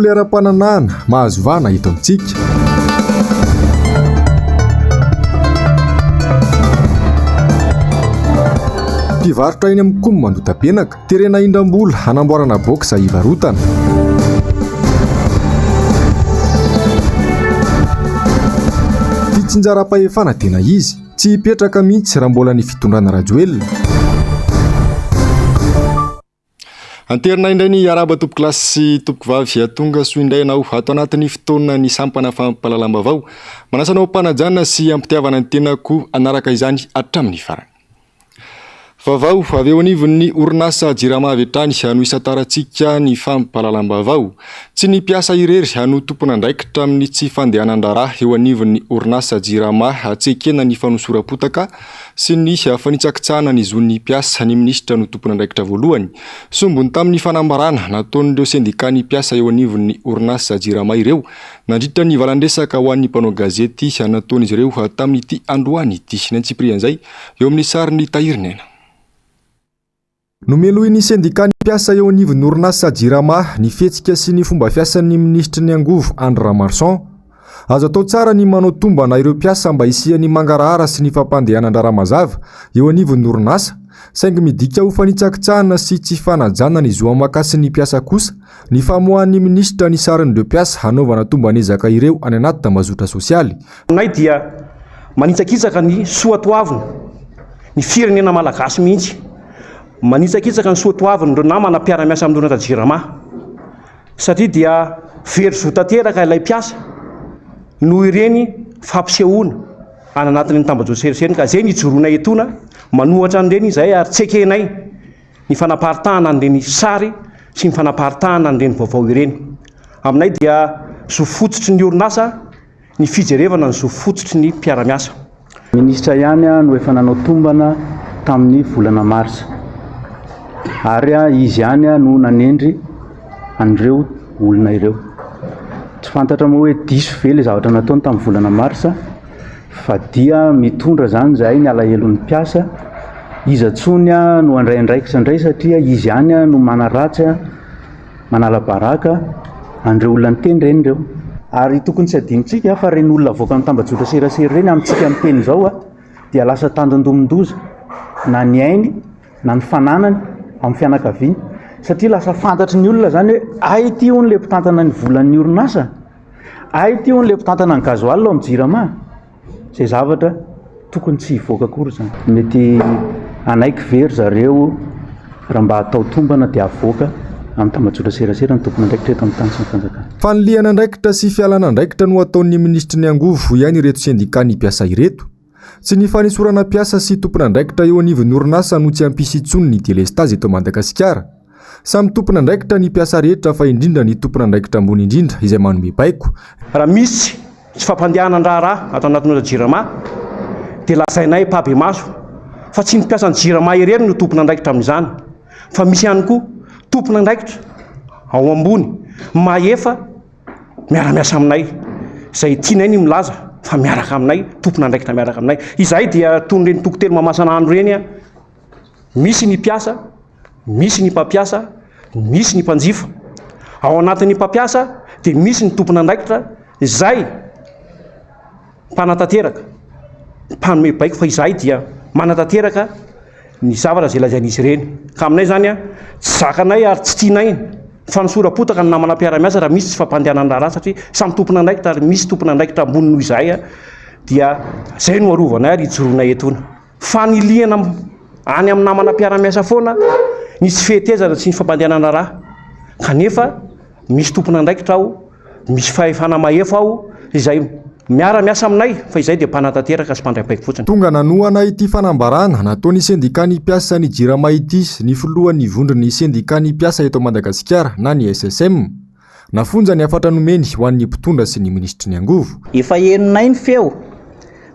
Sekoly ara-pananahana mahazo vana hita amintsika. Mpivarotra eny amin'ny komy mandota-penaka terena indram-bola hanamboarana boxa hivarotana. Fitsinjaram-pahefana tena izy, tsy hipetraka mihitsy raha mbola ny fitondrana rajoelina. Anterina indray ny araba tompo kilasy sy tompo vavy atonga so indrainao ato anatin'ny fotoana ny sampana fampalalam-bavao. Manasanao mpanajana sy ampitiavana ny tenako anaraka izany hatramin'ny farany. Vavao avy eo anivon'ny orinasa Jirama avy hatrany no isatarantsika ny fampalalam-bavao. Tsy ny mpiasa irery no tompona andraikitra amin'ny tsy fandehanan-draharaha eo anivon'ny orinasa Jirama atsekena ny fanosorapotaka sy ny fanitsakitsahana ny zon'ny mpiasa ny minisitra no tompona andraikitra voalohany. Sombony tamin'ny fanambarana nataon'ireo sendika ny mpiasa eo anivon'ny orinasa Jirama ireo nandritra ny valandresaka ho an'ny mpanao gazety nataon'izy ireo tamin'ity androany ity. Ny antsiprian'izay eo amin'ny sarin'ny Tahirinena. Nomelohy ny sendika ny mpiasa eo anivon'ny orinasa Jirama ny fihetsika sy ny fomba fiasan'ny ministry ny angovo Andra Marsan. Azo atao tsara ny manao tombana ireo mpiasa mba hisian'ny mangarahara sy ny fampandehanan-draharaha mazava eo anivon'ny orinasa, saingy midika ho fanitsakitsahana sy tsy fanajana ny zo amakasy ny mpiasa kosa ny famoahan'ny ministra ny sarin'ireo mpiasa hanaovana tomban'ezaka ireo any anaty tambazotra sosialy. Nay dia manitsakitsaka ny soatoavina ny firenena malagasy mihitsy. Manitsakitsaka ny soatoavina ireo namana mpiara-miasa amin'ny orinasa Jirama satria dia very zo tanteraka ilay mpiasa noho ireny fampisehoana any anatin'ny tambazotra serasera ka izay nijoroana etona manohatra an'ireny izay ary tsekenay ny fanaparitahana an'ireny sary sy ny fanaparitahana an'ireny vaovao ireny. Aminay dia zo fotsotry ny orinasa ny fijerevana ny zo fotsotry ny mpiara-miasa. Ministra ihany no efa nanao tombana tamin'ny volana Marsa. Ary izy ihany no nanendry an'ireo olona ireo. Tsy fantatra moa hoe diso ve ilay zavatra nataony tamin'ny volana Marsa fa dia mitondra zany zahay ny alahelo ny mpiasa. Izy atsony no andray andraikitra indray satria izy ihany no manaratsy manala-baraka an'ireo olona niteny reny ireo. Ary tokony tsy adinontsika fa reny olona avoaka amin'ny tambazotra serasera reny amintsika miteny izao dia lasa tandindomindoza na ny ainy na ny fananany amin'ny fianakaviany satria lasa fantatry ny olona zany hoe ay ity hono le mpitantana ny volan'ny orinasa, ay ity hono le mpitantana ny gazoal amin'ny Jirama. Zay zavatra tokony tsy hivoaka akory zany. Mety anaiky very zareo raha mba atao tombana dia avoaka amin'ny tambazotra serasera ny tompony andraikitra eto amin'ny tany sy ny fanjakana. Fanoliana andraikitra sy fialana andraikitra no ataon'ny ministry ny angovo ihany ireto sendika ny mpiasa ireto. Tsy ny fanisorana mpiasa sy tompona andraikitra eo anivon'ny orinasa no tsy ampisa intsony ny delestazy eto Madagasikara. Samy tompona andraikitra ny mpiasa rehetra fa indrindra ny tompona andraikitra ambony indrindra izay manome baiko. Raha misy tsy fampandehanan-draharaha atao anatin'ny Jirama dia lazainay pabe maso fa tsy ny mpiasan'ny Jirama irery no tompona andraikitra amin'izany fa misy ihany koa tompona andraikitra ao ambony maefa miara-miasa aminay izay tianay ny milaza fa miaraka aminay tompona andraikitra miaraka aminay. Izahay dia toy ireny tokotelo mamasana andro reny misy ny mpiasa, misy ny mpampiasa, misy ny mpanjifa. Ao anatin'ny mpampiasa dia misy ny tompona andraikitra izay mpanatanteraka mpanome baiko fa izahay dia manatanteraka ny zavatra izay lazain'izy ireny. Ka aminay zany tsy zakanay ary tsy tianay fanosorapotaka ny namana mpiara-miasa raha misy tsy fampandehanan-draharaha satria samy tompona andraikitra ary misy tompona andraikitra ambony noho izahay dia zay no arovanay ary hijoroana etona. Faniliana any amin'ny namana mpiara-miasa foana ny tsy fehetezana sy ny fampandehanan-draharaha kanefa misy tompona andraikitra ao, misy fahefana maefa ao izay miara-miasa aminay fa izay dia mpanatanteraka sy mpandray baiko fotsiny. Tonga nanohana ity fanambarana nataon'ny sendika ny mpiasa ny Jirama ity ny filohan'ny vondron'ny sendika ny mpiasa eto Madagasikara na ny SSM. Nafonja ny afatra nomeny ho an'ny mpitondra sy ny ministry ny angovo. Efa henonay ny feo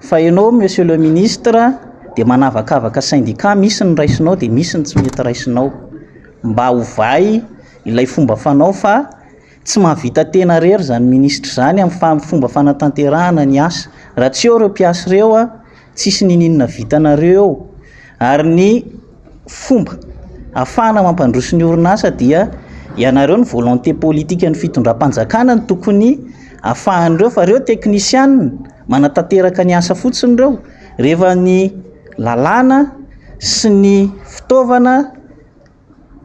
fa ianao monsieur le ministre dia manavakavaka sendika, misy ny raisinao dia misy ny tsy mety raisinao mba hovay ilay fomba fanao fa tsy mahavita tena rery zany ministra zany amin'ny fomba fanatanterahana ny asa. Raha tsy eo ireo mpiasa ireo tsisy ninina vitanareo ary ny fomba afahana mampandroso ny orinasa dia ianareo ny volonté politika ny fitondram-panjakana ny tokony ahafahan'ireo fa reo teknisianina manatanteraka ny asa fotsiny reo rehefa ny lalàna sy ny fitaovana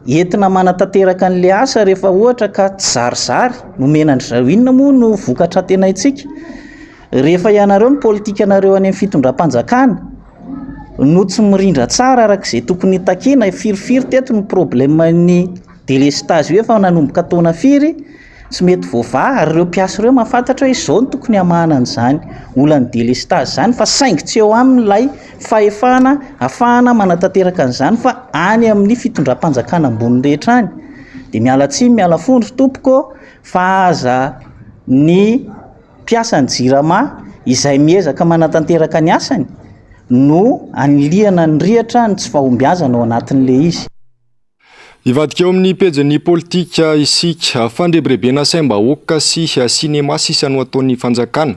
entina manatanteraka an'le asa rehefa ohatra ka tsy zarizary nomenandry zareo, inona moa no vokatra tenaitsika rehefa ianareo ny politika anareo any amin'ny fitondram-panjakana no tsy mirindra tsara arak'izay tokony takena firifiry teto ny problemany délestage hoe efa nanomboka taona firy tsy mety voava ary ireo mpiasa ireo mahafantatra hoe izao ny tokony hamahana an'izany olan'ny délestage zany fa saingy tsy eo amin'ilay fahefana ahafahana manatanteraka an'izany fa any amin'ny fitondram-panjakana ambony rehetra any dia miala tsiny miala fondro tompoko fa aza ny mpiasany jirama izay miezaka manatanteraka ny asany no aniliana ny rihatra ny tsy fahombiazana ao anatin'le izy. Ivadika eo amin'ny pejin'ny politika isika fandrebirebena saim-bahoaka sy sinema sisa no ataon'ny fanjakana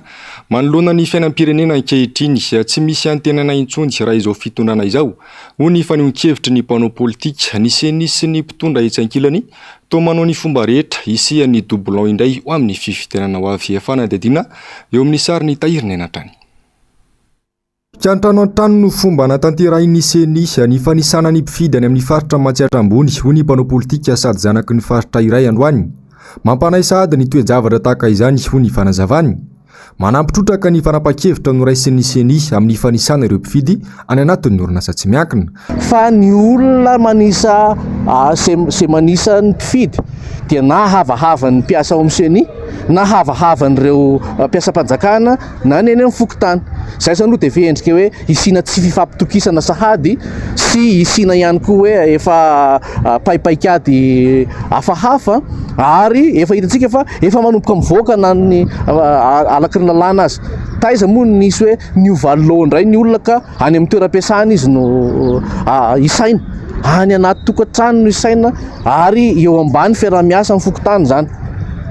manoloana ny fiainam-pirenena ankehitriny tsy misy antenana intsony raha izao fitondrana izao ho ny fanehoan-kevitry ny mpanao politika ny senisy ny mpitondra hetsankilany toa manao ny fomba rehetra isian'ny doublon indray ho amin'ny fifidianana ho avy fanadidina eo amin'ny sary ny tahirina enatrany. Kantrano an-trano no fomba natanterahiny senisy ny fanisana ny mpifidy any amin'ny faritra Matsiatra ambony ho ny mpanao politika sady zanaky ny faritra iray androany. Mampanay sahady ny toe-javatra tahaka izany ho ny fanazavany. Manampitrotraka ny fanapa-kevitra no raisin'ny senisy amin'ny fanisana ireo mpifidy any anatin'ny orinasa tsy miankina. Fa ny olona manisa se manisa ny mpifidy dia na havahavan'ny mpiasa ao amin'ny seni na havahavan'ireo mpiasam-panjakana na ny eny amin'ny fokotany. Zay zany no dia endrika hoe isina tsy fifampitokisana sahady sy isina ihany koa hoe efa paipaikady hafahafa ary efa hitantsika fa efa manomboka mivoaka na ny alaky ny lalàna azy. Taiza moa nisy hoe niovalloha indray ny olona ka any amin'ny toeram-piasana izy no isaina, any anaty tokantrano no isaina ary eo ambany fiarah-miasa amin'ny fokotany zany.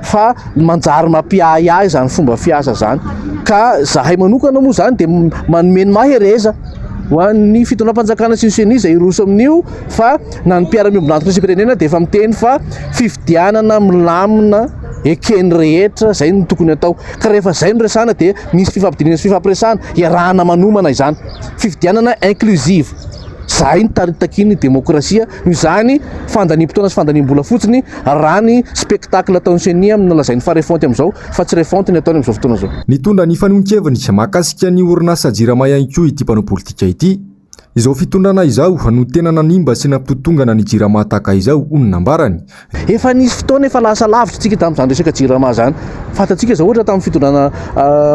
Fa manjary mampiahiahy zany fomba fiasa zany ka zahay manokana moa zany dia manomeny mahereza ho an'ny fitondram-panjakana sy ny senisy izay iroso amin'io fa na ny mpiara-miombonantoka sy firenena dia efa miteny fa fifidianana milamina ekeny rehetra zay no tokony atao ka rehefa zay no resana dia misy fifampidinana sy fifampiresahana iarahana manomana izany fifidianana inclusive. Zay ny taritakiny demokrasia noho izany fandaniam-potoana sy fandaniam-bola fotsiny raha ny spektakla ataon'ny seni amin'ny nalazainy fa refonty amin'izao fa tsy refonty ny ataony amin'izao fotoana izao. Nitondra ny fanehoan-keviny mahakasika ny orinasa jirama ihany koa ity mpanao politika ity. Izao fitondrana izao no tena nanimba sy nampitotongana ny jirama tahaka izao hoy ny nambarany. Efa nisy fotoana efa lasa lavitra tsika tamin'izany resaka jirama zany. Fatatsika zao ohatra tamin'ny fitondrana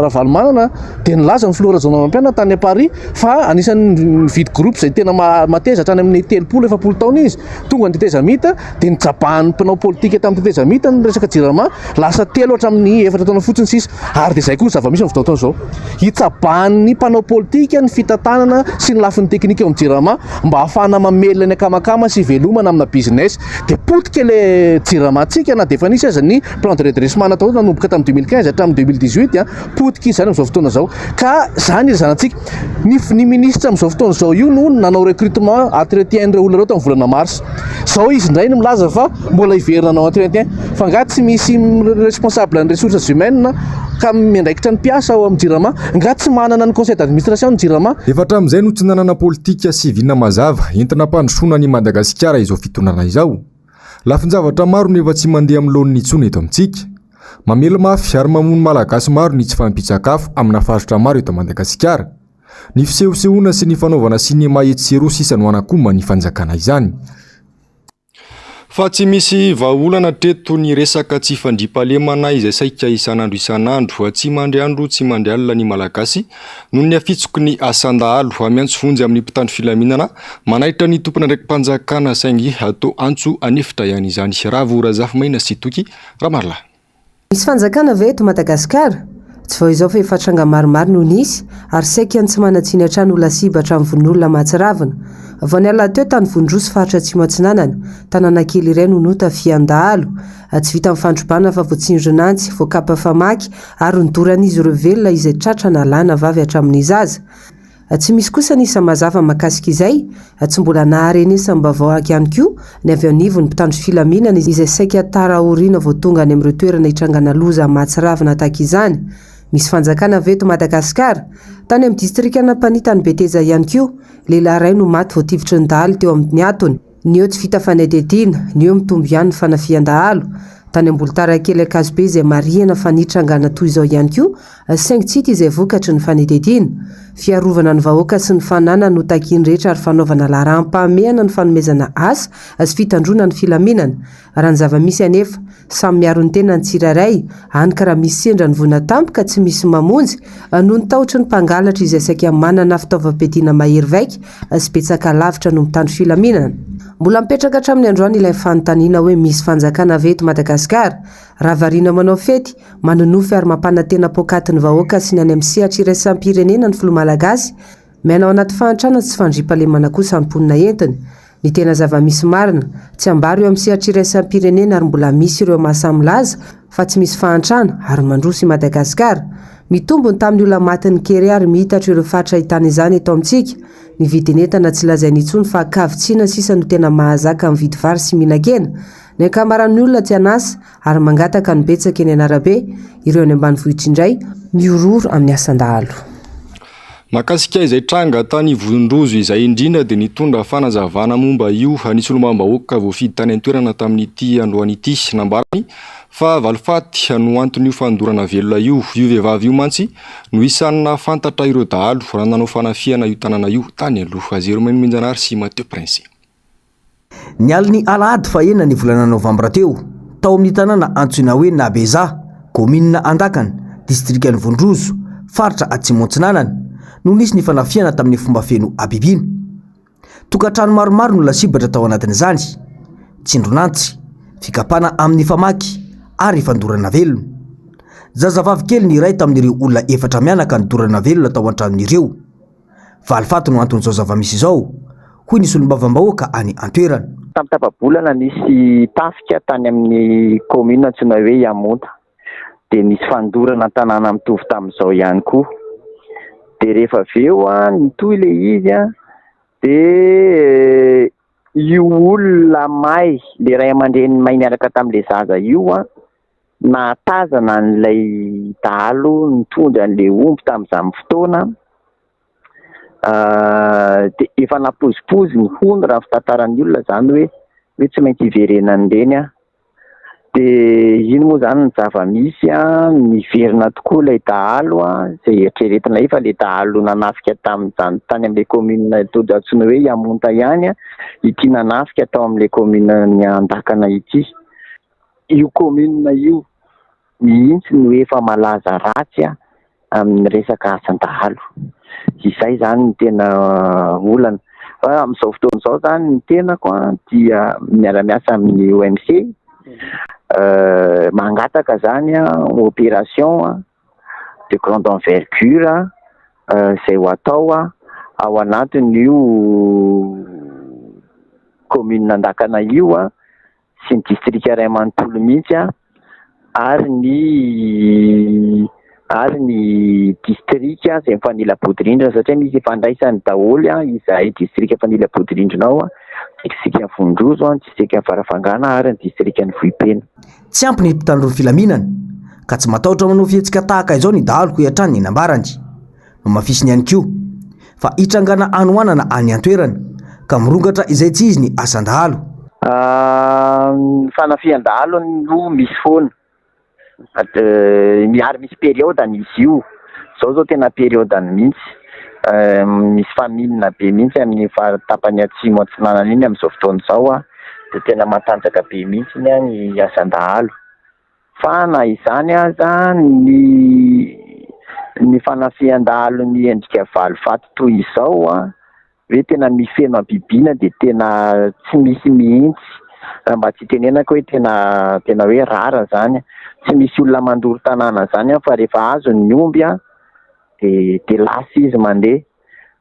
Ravalomanana dia nilaza ny filora zonamampiana tany Paris fa anisan'ny mividy groupe izay tena mateza hatrany amin'ny 30-40 taona izy tonga ny teteza mita dia nitsapahan'ny mpanao politika tamin'ny teteza mita ny resaka jirama lasa 3 hatramin'ny 4 taona fotsiny sisa ary dia izay koa ny zava-misy amin'ny fotoana izao. Hitsapahan'ny mpanao politika ny fitantanana sy ny lafin'ny teknika eo amin'ny jirama mba ahafahana mamelona ny akamakama sy velomana amina business dia potika le jirama antsika na dia efa nisy aza ny plan de redressement natao nanomboka tamin'ny 2015 hatramin'ny 2018 potika izany amin'izao fotoana izao ka zany irazanantsika ny ministra amin'izao fotoana izao io no nanao recrutement entretien ireo olona ireo tamin'ny volana mars. Zao izy indray no milaza fa mbola hiverina nanao entretien fa nga tsy misy responsable ny ressources humaines ka miandraikitra ny mpiasa ao amin'ny jirama nga tsy manana ny conseil d'administration ny jirama. Efa hatramin'izay no tsy nanana politika sy vilina mazava entina mpandrosoana ny Madagasikara izao fitondrana izao. Lafin-javatra maro no efa tsy mandeha amin'ny laoniny intsony eto amintsika. Mamelo mafy ary mamono malagasy maro ny tsy fampitsakafo amina faritra maro eto Madagasikara. Ny fisehosehoana sy ny fanaovana sinema etsero sisa no anakoma ny fanjakana izany. Fa tsy misy vahaolana treto ny resaka tsy fandriampahalemana izay saika isan'andro tsy mandry andro tsy mandry alina ny malagasy noho ny afitsoky ny asandahalo amiantso vonjy amin'ny mpitandro filaminana manaitra ny tompona ndraiky mpanjakana saingy atao antso anefitra ihany izany. Raha vorazafy maina sy toky Ramarla. Misy fanjakana ve eto Madagasikara? Tsy vao izao fa efa tranga maromaro no nisy ary saika tsy manatsiny hatrany olasiba hatramin'ny von'olona Mahatsiravina. Vao niala teo tany Vondroso faritra Atsimo Atsinanana, tanàna kely iray no nota Fiandahalo. Tsy vita mifandrombana fa voatsinjonantsy, voakapa famaky ary nidoran'izy ireo velona izay tratra nalana vavy hatramin'ny zaza. Tsy misy kosa nisa mazava mahakasika izay, tsy mbola naharenesa mbavaoaka ihany koa ny avy anivony mpitandro filaminana izay saika tara oriana vao tonga any amin'ireo toerana hitrangana loza mahatsiravina tahaka izany. Misy fanjakana veto Madagasikara tany amin'ny distrika Anampanitany Beteza ihany koa, lehilahy iray no maty voativitry ny dahalo teo amin'ny atony. Ny eo tsy vita fanadihadiana, ny eo mitombo ihany ny fanafian-dahalo. Tany Ambolitarakely Akazobe izay marihana fanitrangana toy izao ihany koa, saingy tsy hita izay vokatry ny fanadihadiana. Fiarovana ny vahoaka sy ny fanana no takiany rehetra ary fanaovana laharam-pahamehana ny fanomezana asa sy fitandrona ny filaminana. Raha ny zava-misy anefa samy miaro ny tena ny tsirairay, hany ka raha misy sendra ny vona tampoka tsy misy mamonjy no ny taotry ny mpangalatra izay saika manana fitaovam-piadiana mahery vaika sy betsaka lavitra no mitandro filaminana. Mbola mipetraka hatramin'ny androany ilay fanontaniana hoe misy fanjakana veto Madagasikara, raha variana manao fety, manonofy ary mampanantena pokatin'ny vahoaka sy ny any amin'ny sehatra iraisam-pirenena ny filoha malagasy, mianao anaty fahantrana sy fandriampahalemana kosa ny mponina entiny. Ny tena zava-misy marina, tsy ambaro eo amin'ny sehatra iraisam-pirenena ary mbola misy ireo mahasamilaza fa tsy misy fahantrana ary mandroso i Madagasikara. Mitombony tamin'ny olona matin'ny kery ary mihitatra ireo fatra ahitana izany eto amintsika. Ny vidin'entana tsy lazainy intsony fa kavitsiana sisa no tena mahazaka amin'ny vidy vary sy mihinan-kena. Ny ankamaran'ny olona tsy anasa ary mangataka ny betsaka eny an'arabe, ireo any ambanivohitra indray miororo amin'ny asan-dahalo. Mahakasika izay tranga tany Vondrozo izay indrindra dia nitondra fanazavana momba io anisy olomam-bahoaka voafidy tany an-toerana tamin'ity androany ity nambarany fa valifaty no anton'io fandorana velona io vehivavy io mantsy no isanina fantatra ireo dahalo raha nanao fanafiana io tanàna io tany aloha. Azero Menminjanary sy Mateo Prince. Ny aliny alahady fa enina ny volana novambra teo tao amin'ny tanàna antsoina hoe Nabeza, komina Andakana, distrikan'ny Vondrozo, faritra Atsimo-Atsinanana no nisy ny fanafiana tamin'ny fomba feno abibiny. Tokantrano maromaro no lasibatra tao anatin'izany: tsindronantsy, fikapana amin'ny famaky ary fandorana velona. Zazavavy kely ny iray tamin'ireo olona efatra mianaka ny dorana velona tao an-tranon'ireo. Valifaty no anton'izao zava-misy izao, hoy nisy olom-bavam-bahoaka any an-toerana. Tamin'ny tapabolana nisy tafika tany amin'ny komina antsoina hoe Yamonta, dia nisy fandorana tanàna mitovy tamin'izao ihany koa. Dia rehefa avy eo nitohy ilay izy dia io olona may, le ray aman-dreny may miaraka tamin'ilay zaza io nahatazana an'ilay dahalo nitondra an'ilay omby tamin'izany fotoana. Dia efa napozipozy ny hony raha fitantaran'ny olona zany hoe tsy maintsy iverenany ireny. Dia iny moa zany ny zava-misy niverina tokoa ilay dahalo izay eritreretina fa ilay dahalo nanafika tamin'izany tany amin'ilay komina antsoina hoe Yamonta ihany ity nanafika tao amin'ilay komina ny Andakana ity. Io komina io mihitsy no efa malaza ratsy amin'ny resaka asan-dahalo. Izay zany ny tena olana. Fa amin'izao fotoana izao zany ny tenako dia miara-miasa amin'ny OMC, mangataka zany opération de grande envergure izay ho atao ao anatin'io komina Andakana io sy ny distrika iray manontolo mihitsy ary ny distrika izay Fanilabodrindrina, satria misy ifandraisany daholo izay distrika Fanilabodrindrina ao, distrika ny Vondrozo, distrika ny Farafangana ary ny distrika ny Vohipena. Tsy ampy ny mpitandro ny filaminana ka tsy matahotra manao fihetsika tahaka izao ny dahaloko hiatrany ny nambarany no mafisiny ihany koa fa hitrangana anoanana any an-toerana ka mirongatra izay tsy izy ny asan-dahalo. Fanafian-dahalo no misy foana ary misy periodany izy io. Zao tena periodany mihitsy. Misy faminina be mihitsy amin'ny tapany atsimo Atsinanana iny amin'izao fotoana izao dia tena matanjaka be mihitsy ny asan-dahalo. Fa na izany aza ny fanafian-dahalo ny endrika valifaty toy izao hoe tena mifeno abibiana dia tena tsy misy mihitsy. Mba tsy tenenako hoe tena hoe rara zany. Tsy misy olona mandoro tanàna zany fa rehefa azo ny omby dia lasa izy mandeha.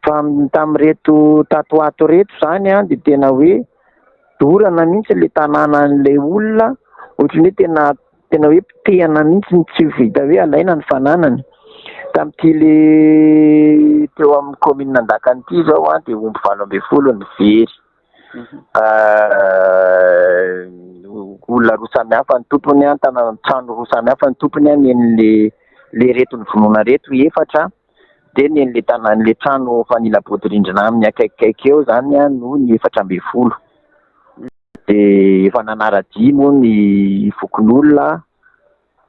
Fa tamin'ireto tatoato reto zany dia tena hoe dorana mihitsy ilay tanàna an'ilay olona, ohatran'ny hoe tena hoe potehana mihitsy tsy vita hoe alaina ny fananany. Tamin'ity teo amin'ny commune Andakanty zao dia omby 20 ny very. Olona roa samihafa ny tompony trano roa samihafa ny tompony le reto ny vonoana reto 4 dia le tanan'le trano fanila bodirindrina amin'ny akaikikaiky eo zany no ny 4 dia efa nanara-dy moa ny vokon'olona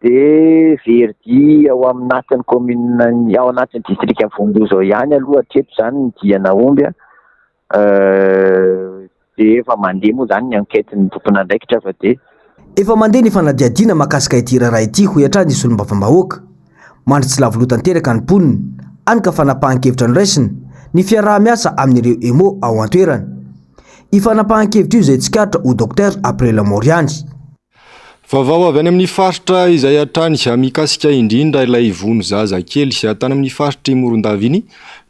dia verdi ao anatin'ny commune ao anatin'ny district ny Vondo zao ihany aloha hatreto zany ny diana omby dia efa mandeha moa zany ny enquête ny tompona andraikitra fa dia efa mandeha ny fanadiadiana mahakasika ity raharaha ity ho ihatrany isy olom-bavambahoaka mandry tsy lavoloha tanteraka ny mponina any ka fanapahan-kevitra ny raisiny ny fiaraha-miasa amin'ireo emo ao an-toerana ifanapahan-kevitra io izay tsikaritra ho docteur Aprela Moriany. Vaovao avy any amin'ny faritra izay hatrany mikasika indrindra ilay vono zaza kely sy hatany amin'ny faritra Morondava iny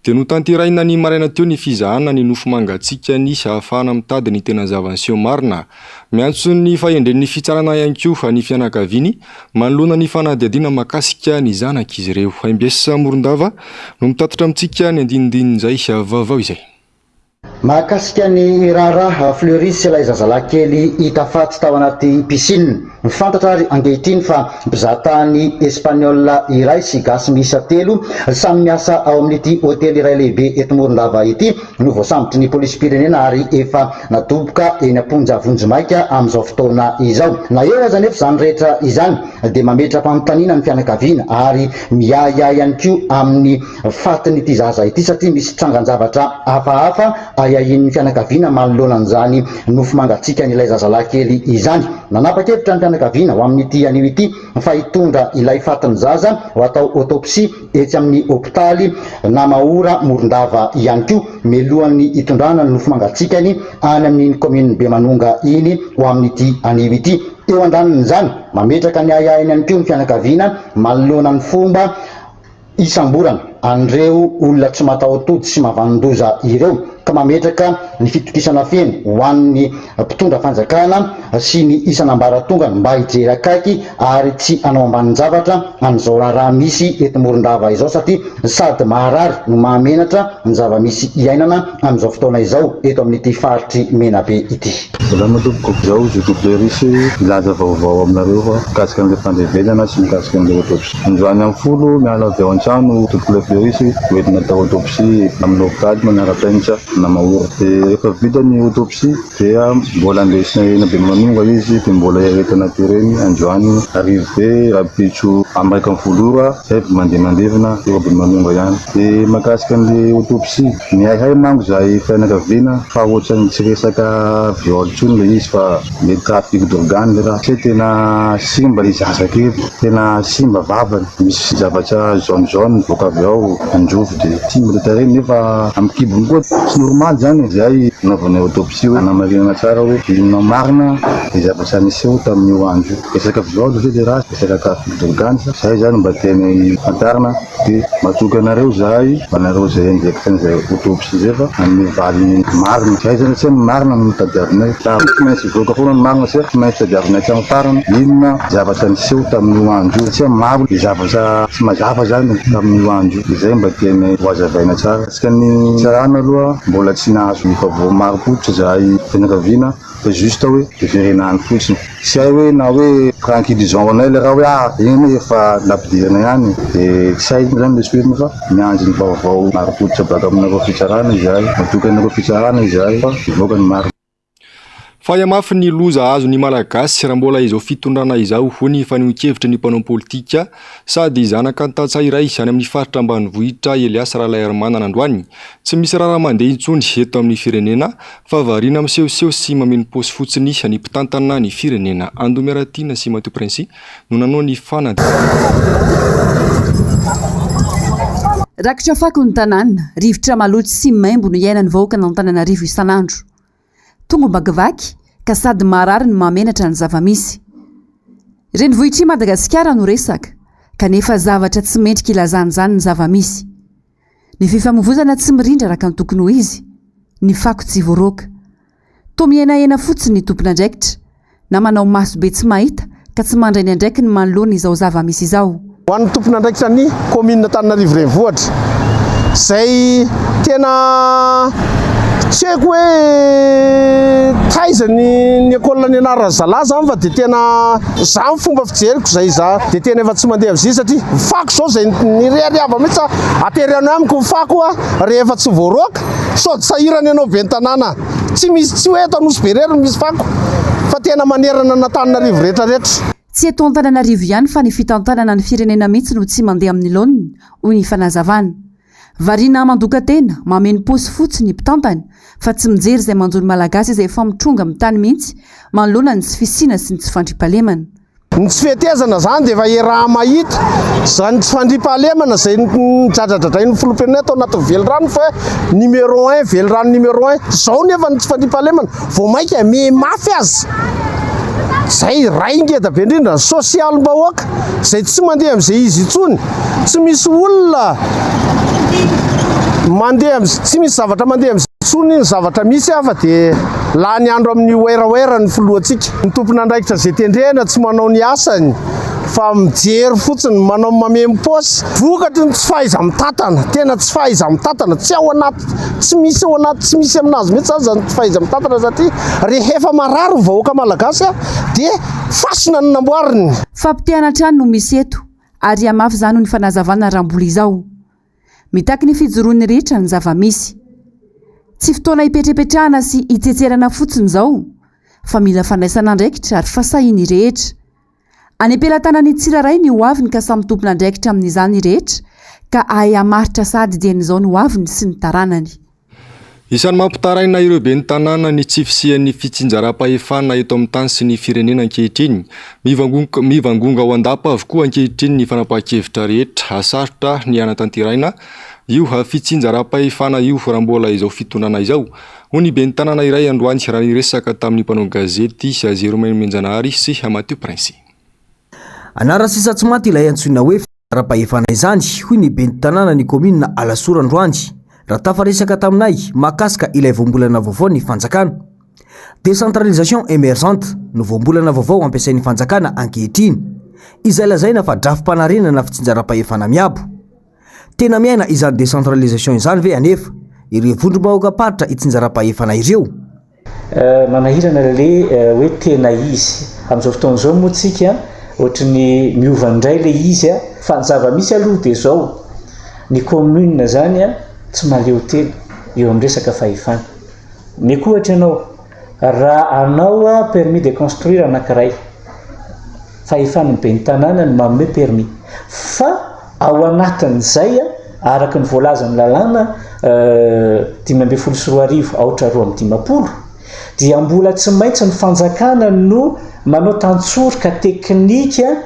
dia notanteraina ny maraina teo ny fizahana ny nofo mangatsiaka ny ahafahana mitady ny tena zavanseho marina miantso ny fahendren'ny fitsarana ihany koa ny fianakaviany manoloana ny fanadihadiana mahakasika ny zanak'izy ireo. Aimbesa Morondava no mitatitra amintsika ny andinindinizay vaovao izay. Mahakasika ny raharaha Fleuris ilay zazalakely hita faty tao anaty piscine. Mifantatra ary ankehitriny fa mpizahatany Espagnol iray sy gasy miisa 3 samy miasa ao amin'ity hotely iray lehibe eto Morondava ity no voasambotry ny polisy pirenena ary efa nadoboka eny amponja Vonjimaika amin'izao fotoana izao. Na eo aza nefa izany rehetra izany dia mametraka amin'ny ny fianakaviana ary miaya ihany koa amin'ny fatin'ity zaza ity satria misy trangan-javatra hafahafa ayahin'ny fianakaviana manoloana an'izany nofo mangatsiaka n'ilay zazalakely izany. Nanapa-kevitra ny fianakaviana ho amin'ity anio ity fa hitondra ilay fatin'ny zaza ho atao autopsie etsy amin'ny hopitaly Namaora Morondava ihany koa mialohan'ny hitondrana ny nofo mangatsikany any amin'ny commune Bemanonga iny ho amin'ity anio ity. Eo andanin'izany mametraka ny ayainy ihany koa ny fianakaviana manoloana ny fomba isamborana an'ireo olona tsy matahototy sy mavanondoza ireo ka mametraka ny fitokisana feno ho an'ny mpitondra fanjakana sy ny isan'ambaratongany mba hijery akaiky ary tsy anao ambanin'ny zavatra amin'izao raha misy eto Morondava izao satria sady maharary no mahamenatra ny zava-misy iainana amin'izao fotoana izao eto amin'ity faritry Menabe ity. Salama tompoko izao Fleuris milaza vaovao aminareo fa mikasika an'ilay fandevelana sy mikasika an'ilay autopsie. Androany amin'ny 10 miala avy ao an-trano tompoko Fleuris mety natao autopsie amin'ny hopitaly manara-penitra Namaora. Dia rehefa vita ny autopsie dia mbola andesina eny Bemanonga izy dia mbola eretana tereny androany arrivé rapitso amraika amin'ny volora zay mandevana eo Bemanonga ihany. Dia mahakasika an'ilay autopsie ny haihay manko zay fianakaviana fa ohatrany tsy resaka viol tsony le izy fa le trafic d'organe le raha tena simba le zaza kely tena simba vavany misy zavatra jaune voaka avy ao androvy dia simba le tareny nefa amin'ny kibony koa tsy normal zany zay naovana autopsie hoe anamarihana tsara hoe inona marina dia zavatra niseho tamin'io andro resaka viol ve le raha resaka trafic d'organe zay zany mba tena fantarina dia matoka anareo zahay anareo zay injection zay autopsie zay fa amin'ny valiny marina zay zany tsy marina no mitadiavinay tsy maintsy voaka foana ny marina sy tsy maintsy tadiavinay tsy amin'ny farany inona zavatra niseho tamin'io andro tsy maro dia zavatra tsy mazava zany tamin'io andro izay mba tena hoazavaina tsara asika ny tsarana aloha mbola tsy nahazo mifavoa maro potra zahay fianakaviana fa juste hoe verenany fotsiny tsy hay hoe na hoe tranquillisant anay le raha hoe iny efa nampidirana ihany dia tsy hay zany le soerina fa miandry ny vaovao maro potra baka aminareo fitsarana izahay matoka anareo fitsarana izahay fa ivoaka ny maro. Fahamafy ny loza azo ny malagasy raha mbola izao fitondrana izao ho ny fanehoan-kevitra ny mpanao politika sady zanaka an-tantsaha iray any amin'ny faritra ambanivohitra Elias Ralahermanana androany tsy misy rara mandeha intsony eto amin'ny firenena fa variana misehoseho sy mameno posy fotsiny ny mpitantana ny firenena. Andomiaratina sy Mato Prince no nanao ny fanady. Rakitra fako ny tanàna rivotra maloto sy maimbo no iainan'ny vahoaka ny Antananarivo isan'andro. Tonga magavaky ka sady marary ny mamenatra ny zava-misy. Renivohitry Madagasikara no resaka kanefa zavatra tsy mendrika ilazana izany ny zava-misy. Ny fifamoivoizana tsy mirindra raka ny tokony ho izy, ny fako tsy voaroaka. Toa miainaina fotsiny ny tompon'andraikitra na manao maso be tsy mahita ka tsy mandray ny andraiky ny manoloana izao zava-misy izao. Ho an'ny tompon'andraikitra ny commune Antananarivo renivohitra zay tena tsy haiko hoe taizany ny école ny anarana zalahy zany fa dia tena za ny fomba fijeriko zay za dia tena efa tsy mandeha am'izy satria fako zao zay nirehariava mihitsy aterano amiko fako rehefa tsy voaroaka sody sahirany ianao be ny tanàna tsy misy tsy hoe eto anosy be rery misy fako fa tena manerana n'Antananarivo rehetrarehetra. Tsy eto Antananarivo ihany fa ny fitantanana ny firenena mihitsy no tsy mandeha amin'ny laoniny hoy ny fanazavana. Variana mandoka tena mameno posy fotsy ny mpitantana fa tsy mijery izay manjony malagasy izay efa mitronga amin'ny tany mihitsy manoloana ny tsy fisiana sy ny tsy fandripahalemana. Ny tsy fihetezana zany dia efa eraha mahita zany tsy fandripahalemana zay nidradradradrain'ny filompinay tao anaty velorano fa numéro 1 velorano numéro 1 zao nefa ny tsy fandripahalemana vao maika me mafy azy zay ray ngeda be indrindra ny sosialim-bahoaka zay tsy mandeha amin'izay izy itsony tsy misy olona mandeha tsy misy zavatra mandeha amin'izay itsony ny zavatra misy afa dia laha ny andro amin'ny oeraoera ny filohantsika ny tompona andraikitra zay tendrena tsy manao ny asany fa mijery fotsiny manao mamemy posy vokatry ny tsy fahaiza mitatana tena tsy fahaiza mitatana tsy ao anaty tsy misy ao anaty tsy misy aminazy mihitsy zany zany tsy fahaiza mitatana satria rehefa marary ny vahoaka malagasy dia fasina ny namboariny. Fampitehana trano no misy eto ary amafy zany ny fanazavana ramboly izao. Mitaky ny fijoroan'ny rehetra ny zava-misy. Tsy fotoana hipetrapetrahana sy hitsetserana fotsiny izao fa mila fandraisana andraikitra ary fasahiny rehetra. Any ampelantanany tsiraray ny hoaviny ka samy tompona andraikitra amin'izany rehetra ka ahay hamaritra sady dian'izao ny hoaviny sy ny taranany. Isan'ny mampitaraina ireo be ny tanàna ny tsy fisian'ny fitsinjaram-pahefana eto amin'ny tany sy ny firenena ankehitriny. Mivangonga ao andapa avokoa ankehitriny ny fanapahan-kevitra rehetra hasarotra ny anatanteraina io fitsinjaram-pahefana io raha mbola izao fitonana izao. Hoy ny be ny tanàna iray androany raha niresaka tamin'ny mpanao gazety Zero Menjanahary sy Mathieu Prince. Anara sisa tsy maty ilay antsoina hoe fitsinjaram-pahefana izany hoy ny be ny tanàna ny komina Alasora androany. Raha tafaresaka taminay makasika ilay voambolana vaovao ny fanjakana. Décentralisation émergente no voambolana vaovao ampiasain'ny fanjakana ankehitriny. Izay lazaina fa drafim-panarenana fitsinjaram-pahefana miabo. Tena miaina izany décentralisation izany ve anefa ireo vondrom-bahoaka paritra hitsinjaram-pahefana ireo. Manahirana le hoe tena izy amin'izao fotoan'izao moa tsika ohatran'ny miova indray le izy fa ny zava-misy aloha dia zao ny commune zany tsy maleo tena eo amin'ny resaka fahefana. Meko ohatra ianao raha anao permis de construire anankiray fahefana be ny tanàna ny manome permis fa ao anatin'izay araka ny voalazan'ny lalàna 524 aotra 210 dia mbola tsy maintsy ny fanjakana no manao tantsorika teknika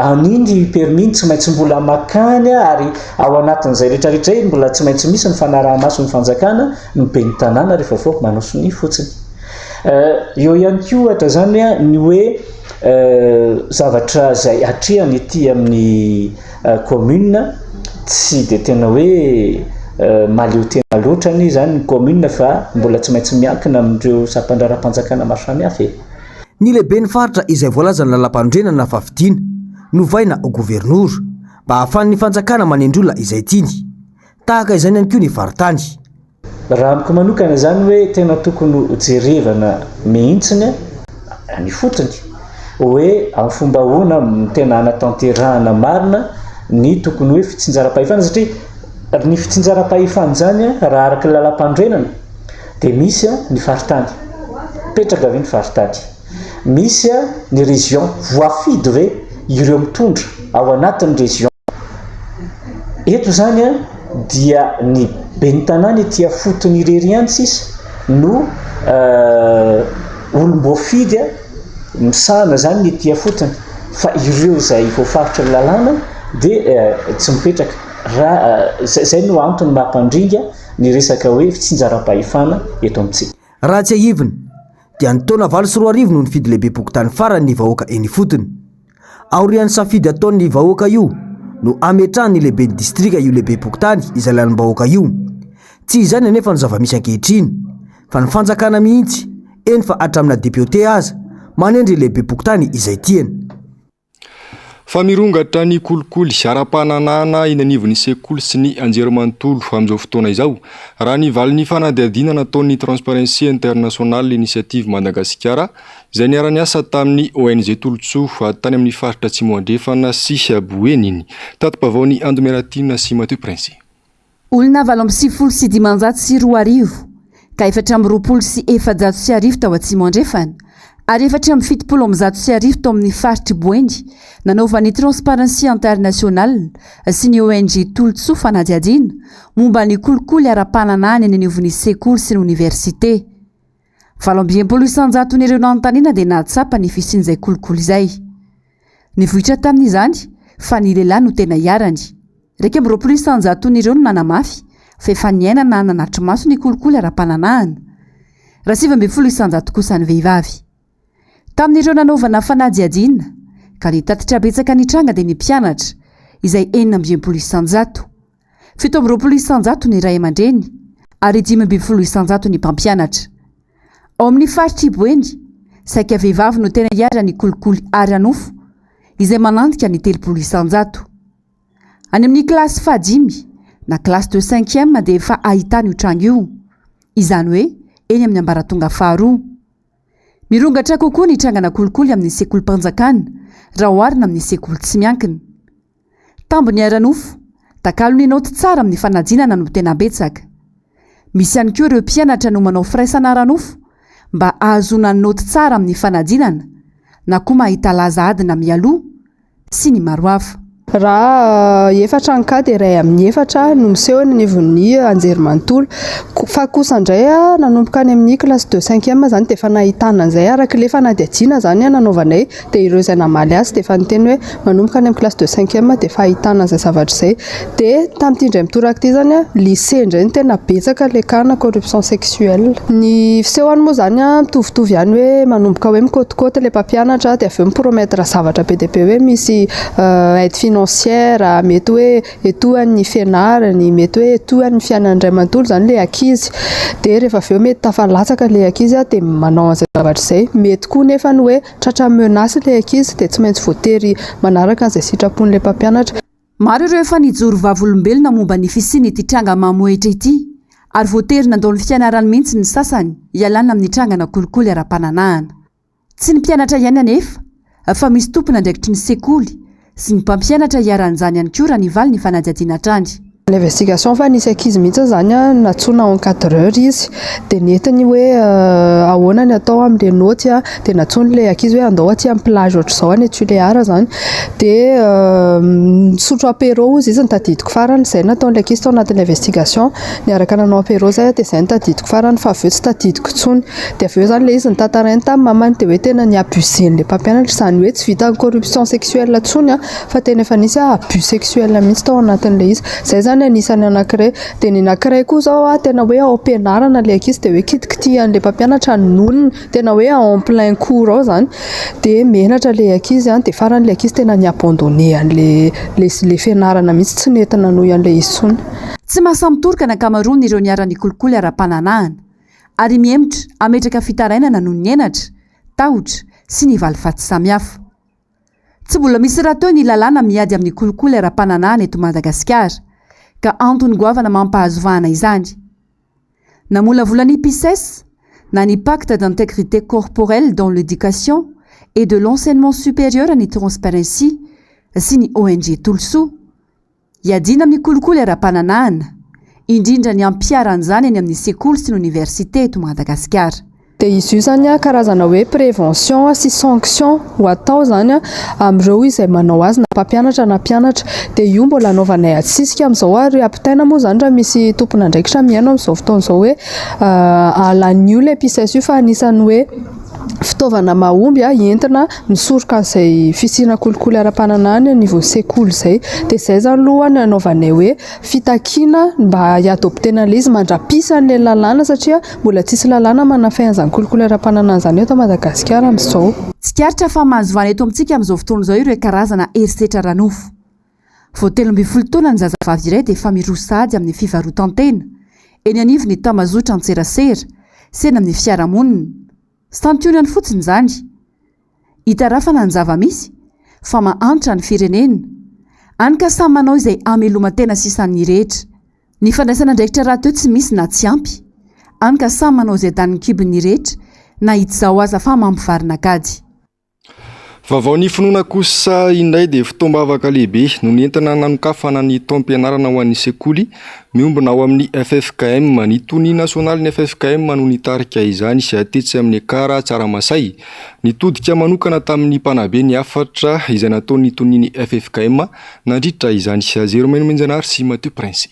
anindry permis tsy maintsy mbola makany ary ao anatin'izay rehetrarehetra mbola tsy maintsy misy ny fanaraha-maso ny fanjakana no be ny tanàna rehefa vao manao sony fotsiny. Eo ihany koa ohatra zany ny hoe zavatra zay atrehany ety amin'ny commune tsy dia tena hoe maleo tena loatrany zany ny commune fa mbola tsy maintsy miankina amin'ireo sampandraram-panjakana maro samihafa. Ny lehibe ny faritra izay voalaza ny lalam-pandrenana fa vidiana novaina au gouverneur mba ahafahan'ny fanjakana manendrola izay tiany. Tahaka izany ihany koa ny varitany. Raha amiko manokana zany hoe tena tokony jerevana mihitsiny ny fotony hoe amin'ny fomba hoana tena anatanterahana marina ny tokony hoe fitsinjaram-pahefana satria ny fitsinjaram-pahefana zany raha araka lalam-pandrenana dia misy ny faritany petraka avy ny faritany, misy ny région voafidy hoe ireo mitondra ao anatin'ny région eto zany dia ny be ny tanàna ety fotony irery ihany sisa no olom-boafidy misahana zany ny ety fotony fa ireo izay voafaritra lalàna dia tsy mipetraka. Raha zay no antony mampandringa ny resaka hoe fitsinjaram-pahefana eto amintsika. Raha tsy ahivina dia ny taona 24 no nifidy lehibe pokotany farany ny vahoaka eny fotony. Aorian'ny safidy ataon'ny vahoaka io no ametrahany ny lehibe ny distrika io lehibe pokotany izay lanim-bahoaka io. Tsy izany anefa ny zava-misy ankehitriny fa ny fanjakana mihitsy eny fa hatramina député aza manendry lehibe pokotany izay tiany. fa mirongatra ny kolikoly ara-pananana eny anivon'ny sekoly sy ny anjerimanontolo amin'izao fotoana izao raha ny valin'ny fanadihadiana nataon'ny Transparency International Initiative Madagasikara izay niara-niasa tamin'ny ONG Tolotsoa tany amin'ny faritra Atsimo andrefana sy Boeniny. Tato-pavaony Andomeratina sy Mathieu Prince. Olona 7,940 ka 4,740 tao Atsimo andrefana ary 4,710 tao amin'ny faritra Boeny nanaovan'ny Transparency International sy ny ONG Tolotsoa fanadihadiana momba ny kolikoly ara-pananana eny anivon'ny sekoly sy ny université. 7,900 n'ireo nanontaniana dia nahatsapa ny fisian'izay kolikoly izay. Nivohitra tamin'izany fa ny lehilahy no tena iarany. 2,900 n'ireo no nanamafy fa efa niainana nanatry maso ny kolikoly ara-pananana. 7,900 kosa ny vehivavy. Tamin'ireo nanaovana fanadihadiana ka nitatitra betsaka ny tranga dia ny mpianatra izay 9,900. 7,900 ny ray aman-dreny ary 5,900 ny mpampianatra. Ao amin'ny faritra Boeny, saika vehivavy no tena iara ny kolikoly ary anofo izay manantika ny 3,900. Any amin'ny kilasy fahadimy na kilasy de 5e dia efa ahitana io tranga io, izany hoe eny amin'ny ambaratonga faharoa. Mirongatra kokoa ny trangana kolikoly amin'ny sekoly mpanjakana raha oharina amin'ny sekoly tsy miankina. Tambony ara-nofo, takalony naoty tsara amin'ny fanadinana no tena betsaka. Misy ihany koa ireo mpianatra no manao firaisana ara-nofo mba ahazona ny naoty tsara amin'ny fanadinana na koa mahita laza adina mialoha sy ny maro hafa. Raha efatra anka dia iray amin'ny efatra no miseho ny anivon'ny anjerimanontolo. Fa kosa indray nanomboka any amin'ny kilasy de 5e zany dia efa nahitana an'izay araka ilay fanadihadiana zany nanaovanay dia ireo izay namaly azy dia efa niteny hoe manomboka any amin'ny kilasy de 5e dia efa ahitana an'izay zavatra izay. Dia tamin'ity indray mitoraka ity zany lycée indray no tena betsaka ilay kana corruption sexuelle. Ny fisehoany moa zany mitovitovy ihany hoe manomboka hoe mikotikôty ilay mpampianatra dia avy eo mipromettre zavatra be dia be hoe misy aide financière, mety hoe etoan'ny fianarany, mety hoe etoan'ny fianarany iray manontolo zany ilay ankizy. Dia rehefa avy eo mety tafalatsaka ilay ankizy dia manao an'izay zavatra izay. Mety koa nefa ny hoe tratra menace ilay ankizy dia tsy maintsy voatery manaraka an'izay sitrapon'ilay mpampianatra. Maro ireo efa nijoro vavolombelona momba ny fisian'ity tranga mamoetra ity ary voatery nandao ny fianarany mihitsy ny sasany ialana amin'ny trangana kolikoly ara-pananana. Tsy ny mpianatra ihany anefa fa misy tompona andraikitry ny sekoly sy ny mpampianatra iaran'izany ihany koa raha nivaly ny fanadihadiana trany. L'investigation fa nisy ankizy mihitsy zany natsona encadreur izy dia netiny hoe ahoana ny atao amin'ilay noty dia natsony ilay ankizy hoe andao aty amin'ny plage ohatr'izao any Tuléar zany dia nisotro apéro izy nitadidiko farany izay nataon'ilay ankizy tao anatin'ny investigation niaraka nanao apéro zay dia izay nitadidiko farany fa avy eo tsy tadidiko intsony dia avy eo zany ilay izy nitantarainy tamin'ny mamany dia hoe tena niabusen'ilay mpampianatra izany hoe tsy vita corruption sexuelle intsony fa tena efa nisy abus sexuel mihitsy tao anatin'ilay izy. Zay zany anisany anankiray dia ny anankiray koa zao tena hoe ao am-pianarana ilay ankizy dia hoe kitikitihan'ilay mpampianatra nonony tena hoe en plein cours ao zany dia menatra ilay ankizy dia faran'ilay ankizy tena niabandonné an'ilay fianarana mihitsy tsy nentina noho an'ilay izy tsony. Tsy mahasamborika ny ankamaroany ireo niarany kolikoly ara-pananana ary miemotra ametraka fitarainana noho ny enatra, tahotra sy ny valifaty samihafa. Tsy mbola misy raha teo ny lalàna miady amin'ny kolikoly ara-pananana eto Madagasikara ka antony goavana mampahazovahana izany. Na molavolany PISES na ny pacte d'intégrité corporelle dans l'éducation et de l'enseignement supérieur ny Transparency sy ny ONG Tolotsoa iadina amin'ny kolikoly ara-pananana indrindra ny ampiaran'izany eny amin'ny sekoly sy ny université eto Madagasikara. Dia izy io zany karazana hoe prévention sy sanction ho atao zany amin'ireo izay manao azy na mpampianatra na mpianatra dia io mbola anaovanay atsisika amin'izao ary ampitaina moa zany raha misy tompona andraikitra miaino amin'izao fotoan'izao hoe alan'io ilay PISES io fa anisany hoe fitaovana mahomby entina misoroka an'izay fisiana kolikoly ara-pananana niveau sekoly izay dia izay zany aloha ny anaovanay hoe fitakiana mba hiadoptena ilay izy mandrapisany ilay lalàna satria mbola tsisy lalàna manafay an'izany kolikoly ara-pananana izany eto Madagasikara amin'izao. Tsikaritra fa mahazovana eto amintsika amin'izao fotoana izao ireo karazana herisetra ara-nofo. Vao 13 taona ny zazavavy iray dia efa mirosa ady amin'ny fivarotantena eny anivony Tamazotra Antserasera sena amin'ny fiarahamonina. Sy tantiony ihany fotsiny izany. Hita rafana ny zava-misy fa mahantra ny firenena any ka samy manao izay ameloma-tena sisan'ny rehetra ny fandraisana ndraikitra raha teo tsy misy na tsy ampy any ka samy manao izay daniny kibony rehetra na hitzao aza fa mampivarina kady. Vaovao ny finoana kosa indray dia fitombavaka lehibe no nentina nanokafana ny taom-pianarana ho an'ny sekoly miombona ao amin'ny FFKM. Ny tony nasionaly ny FFKM no nitarika izany sy atetsy amin'ny akara Tsaramasay. Nitodika manokana tamin'ny mpanabe ny afatra izay nataon'ny toniny FFKM nandritra izany sy Azero Menjanary sy Mathieu Prince.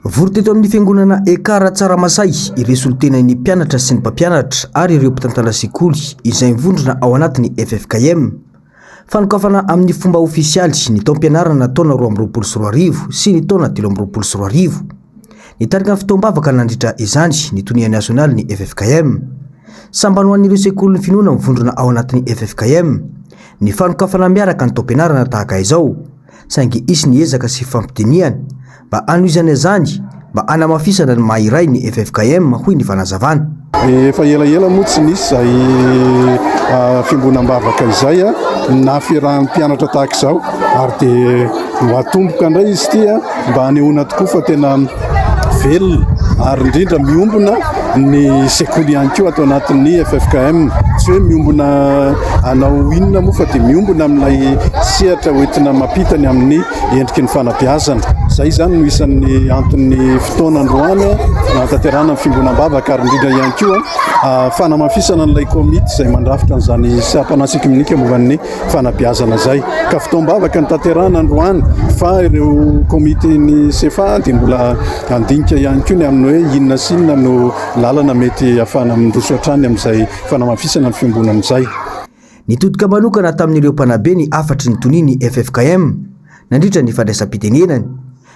Vory teto amin'ny fiangonana Ekara Tsaramasay ireo solotenan'ny mpianatra sy ny mpampianatra ary ireo mpitantana sekoly izay mivondrona ao anatin'ny FFKM. Fanokafana amin'ny fomba ofisialy ny taom-pianarana taona 2024 sy ny taona 2024. Nitarika ny fitombavaka nandritra izany ny tonia nasionaly ny FFKM. Sambany ho an'ireo sekoly ny finoana mivondrona ao anatin'ny FFKM. Ny fanokafana miaraka ny taom-pianarana tahaka izao saingy isy ny ezaka sy fampidiniany mba anoizana izany mba anamafisana ny mahiray ny FFKM hoy ny fanazavana. Efa ela moa tsy nisy zay fiambonam-bavaka izay na fiarahan'ny mpianatra tahaka izao ary dia matomboka indray izy tia mba hanehoana tokoa fa tena velona ary indrindra miombona ny sekoly ihany koa atao anatin'ny FFKM. Tsy hoe miombona anao inona moa fa dia miombona amin'ilay sehatra hoentina mampitany amin'ny endriky ny fanabeazana. Zay zany no isan'ny antony fotoana androany natanterahana ny fiambonam-bavaka ary indrindra ihany koa fanamafisana n'ilay komity izay mandrafitra an'izany seapana sikominika momban'ny fanabeazana zay. Ka fotoam-bavaka ny tanterahana androany fa ireo komiteny CFA dia mbola andinika ihany koa ny amin'ny hoe inona sy inona no lalana mety ahafahana mindroso hatrany amin'izay fanamafisana ny fiambonan'izay. Nitodika manokana tamin'ireo mpanabe ny afatry ny toniny FFKM nandritra ny fandraisam-pitenenany.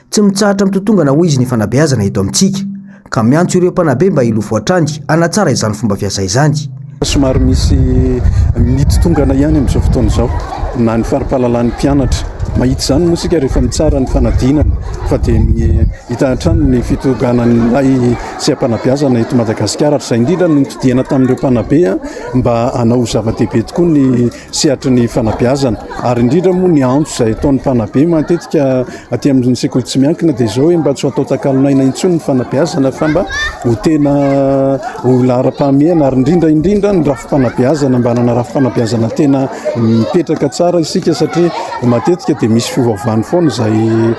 Tsy mitsahatra mitotongana ho izy ny fanabeazana eto amintsika ka miantso ireo mpanabe mba hilofo hatrany anatsara izany fomba fiasa izany. Somary misy mitotongana ihany amin'izao fotoana izao na ny fari-pahalalan'ny mpianatra mahita izany moa isika rehefa mitsara ny fanadinana fa dia hita hatrany ny fitoganan'ilay seha-panabeazana eto Madagasikara. Izay indrindra no nitodiana tamin'ireo mpanabe mba hanao zava-dehibe tokoa ny sehatry ny fanabeazana ary indrindra moa ny antso izay ataon'ny mpanabe matetika aty amin'ny sekoly tsy miankina dia izao hoe mba tsy atao takalonaina intsony ny fanabeazana fa mba ho tena ho lara-pahamiana ary indrindra ny rafi-panabeazana mba hanana rafi-panabeazana tena mipetraka tsara isika satria matetika dia misy fiovaovany foana izay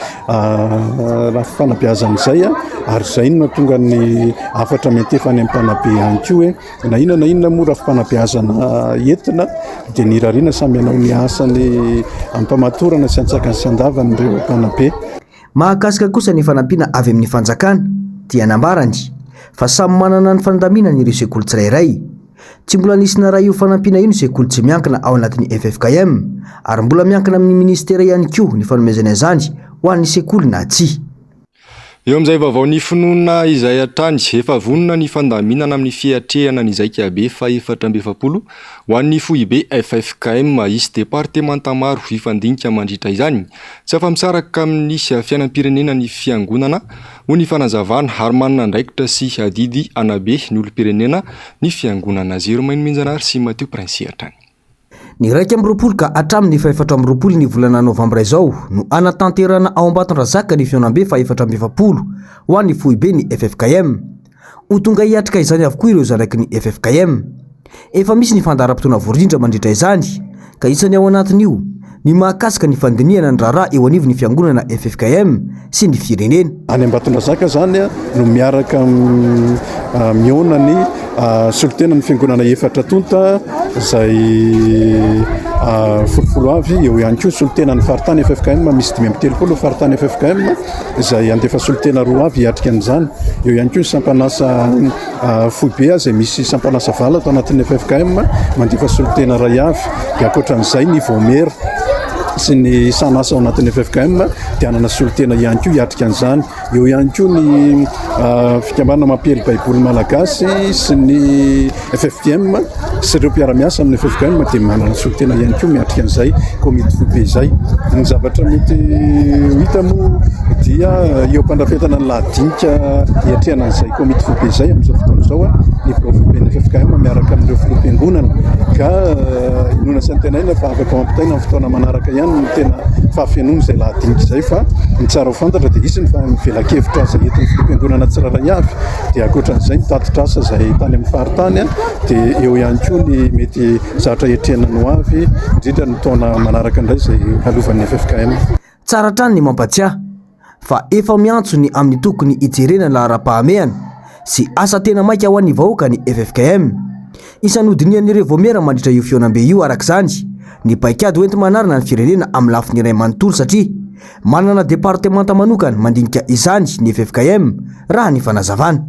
rafi-panabeazana izay ary izay no mahatonga ny afatra mentefany amin'ny mpanabe ihany koa hoe na inona moa rafi-panabeazana entina dia ny rariana samy hanao ny asany ampamatorana sy antsakany sy andavany ireo mpanabe. Mahakasika kosa ny fanampiana avy amin'ny fanjakana dia nambarany fa samy manana ny fandaminany ireo sekoly tsirairay. Tsy mbola nisy na raha io fanampiana io ny sekoly tsy miankina ao anatin'ny FFKM ary mbola miankina amin'ny ministera ihany koa ny fanomezana izany ho an'ny sekoly na tsy. Eo amin'izay vaovao ny finoana izay hatrany efa vonona ny fandaminana amin'ny fiatrehana ny Zaikabe fa 420 ho an'ny foibe FFKM isy departemanta maro ifandinika mandritra izany. Tsy afa-misaraka amin'ny fiainam-pirenena ny fiangonana ho ny fanazavana ary manana andraikitra sy adidy anabe ny olom-pirenena ny fiangonana. Azero Menjanary sy Mathieu Prince hatrany. Ny 20 ka hatramin'ny 420 ny volana Novambra izao no anatanterana ao Ambatondrazaka ny fionambe fa 420 ho an'ny foibe ny FFKM. Ho tonga hiatrika izany avokoa ireo zanaky ny FFKM. Efa misy ny fandaharam-potoana voarindra mandritra izany ka isany ao anatin'io ny mahakasika ny fandinihana ny raharaha eo anivon'ny fiangonana FFKM sy ny firenena. Any Ambatondrazaka zany no miaraka miona ny solotena ny fiangonana 4 tonta izay folofolo avy eo ihany koa solotena ny faritany FFKM misy 530 faritany FFKM izay andefa solotena 2 avy hiatrika an'izany. Eo ihany koa ny sampanasa foibe izay misy sampanasa vala atao anatin'ny FFKM mandefa solotena 2 avy dia ankoatran'izay ny vomera sy ny sanasa ao anatin'ny FFKM dia hanana solotena ihany koa hiatrika an'izany. Eo ihany koa ny fikambanana mampely baiboly malagasy sy ny FFKM sy ireo mpiara-miasa amin'ny FFKM dia manana solotena ihany koa miatrika an'izay komity foibe izay. Ny zavatra mety hita moa dia eo ampandrafetana ny lahadinika hiatrehana an'izay komity foibe izay amin'izao fotoana. zao ny profben'ny FFKM miaraka amin'ireo filoam-piangonana ka inona sy ny tenaina fa afaka mampitaina amin'ny fotoana manaraka ihany no tena fahafianoana izay lahadinika izay fa ny tsara ho fantatra dia isiny fa mivelakevitra zay entin'ny filoam-piangonana tsiraray avy dia akoatran'izay mitatitra asa izay tany amin'ny faritany dia eo ihany koa ny mety zavatra etrenany ho avy indrindra ny taona manaraka indray izay halovan'ny FFKM. Tsara trany ny mampatsiahy fa efa miantso ny amin'ny tokony hijerena lahara-pahamehana sy asa tena maika ho an'ny vahoaka ny FFKM. Isan'odinian'ireo voamera mandritra io feonambe io araka izany ny paikady hoenti manarina ny firenena amin'ny lafiny iray manontolo satria manana departemanta manokana mandinika izany ny FFKM raha ny fanazavana.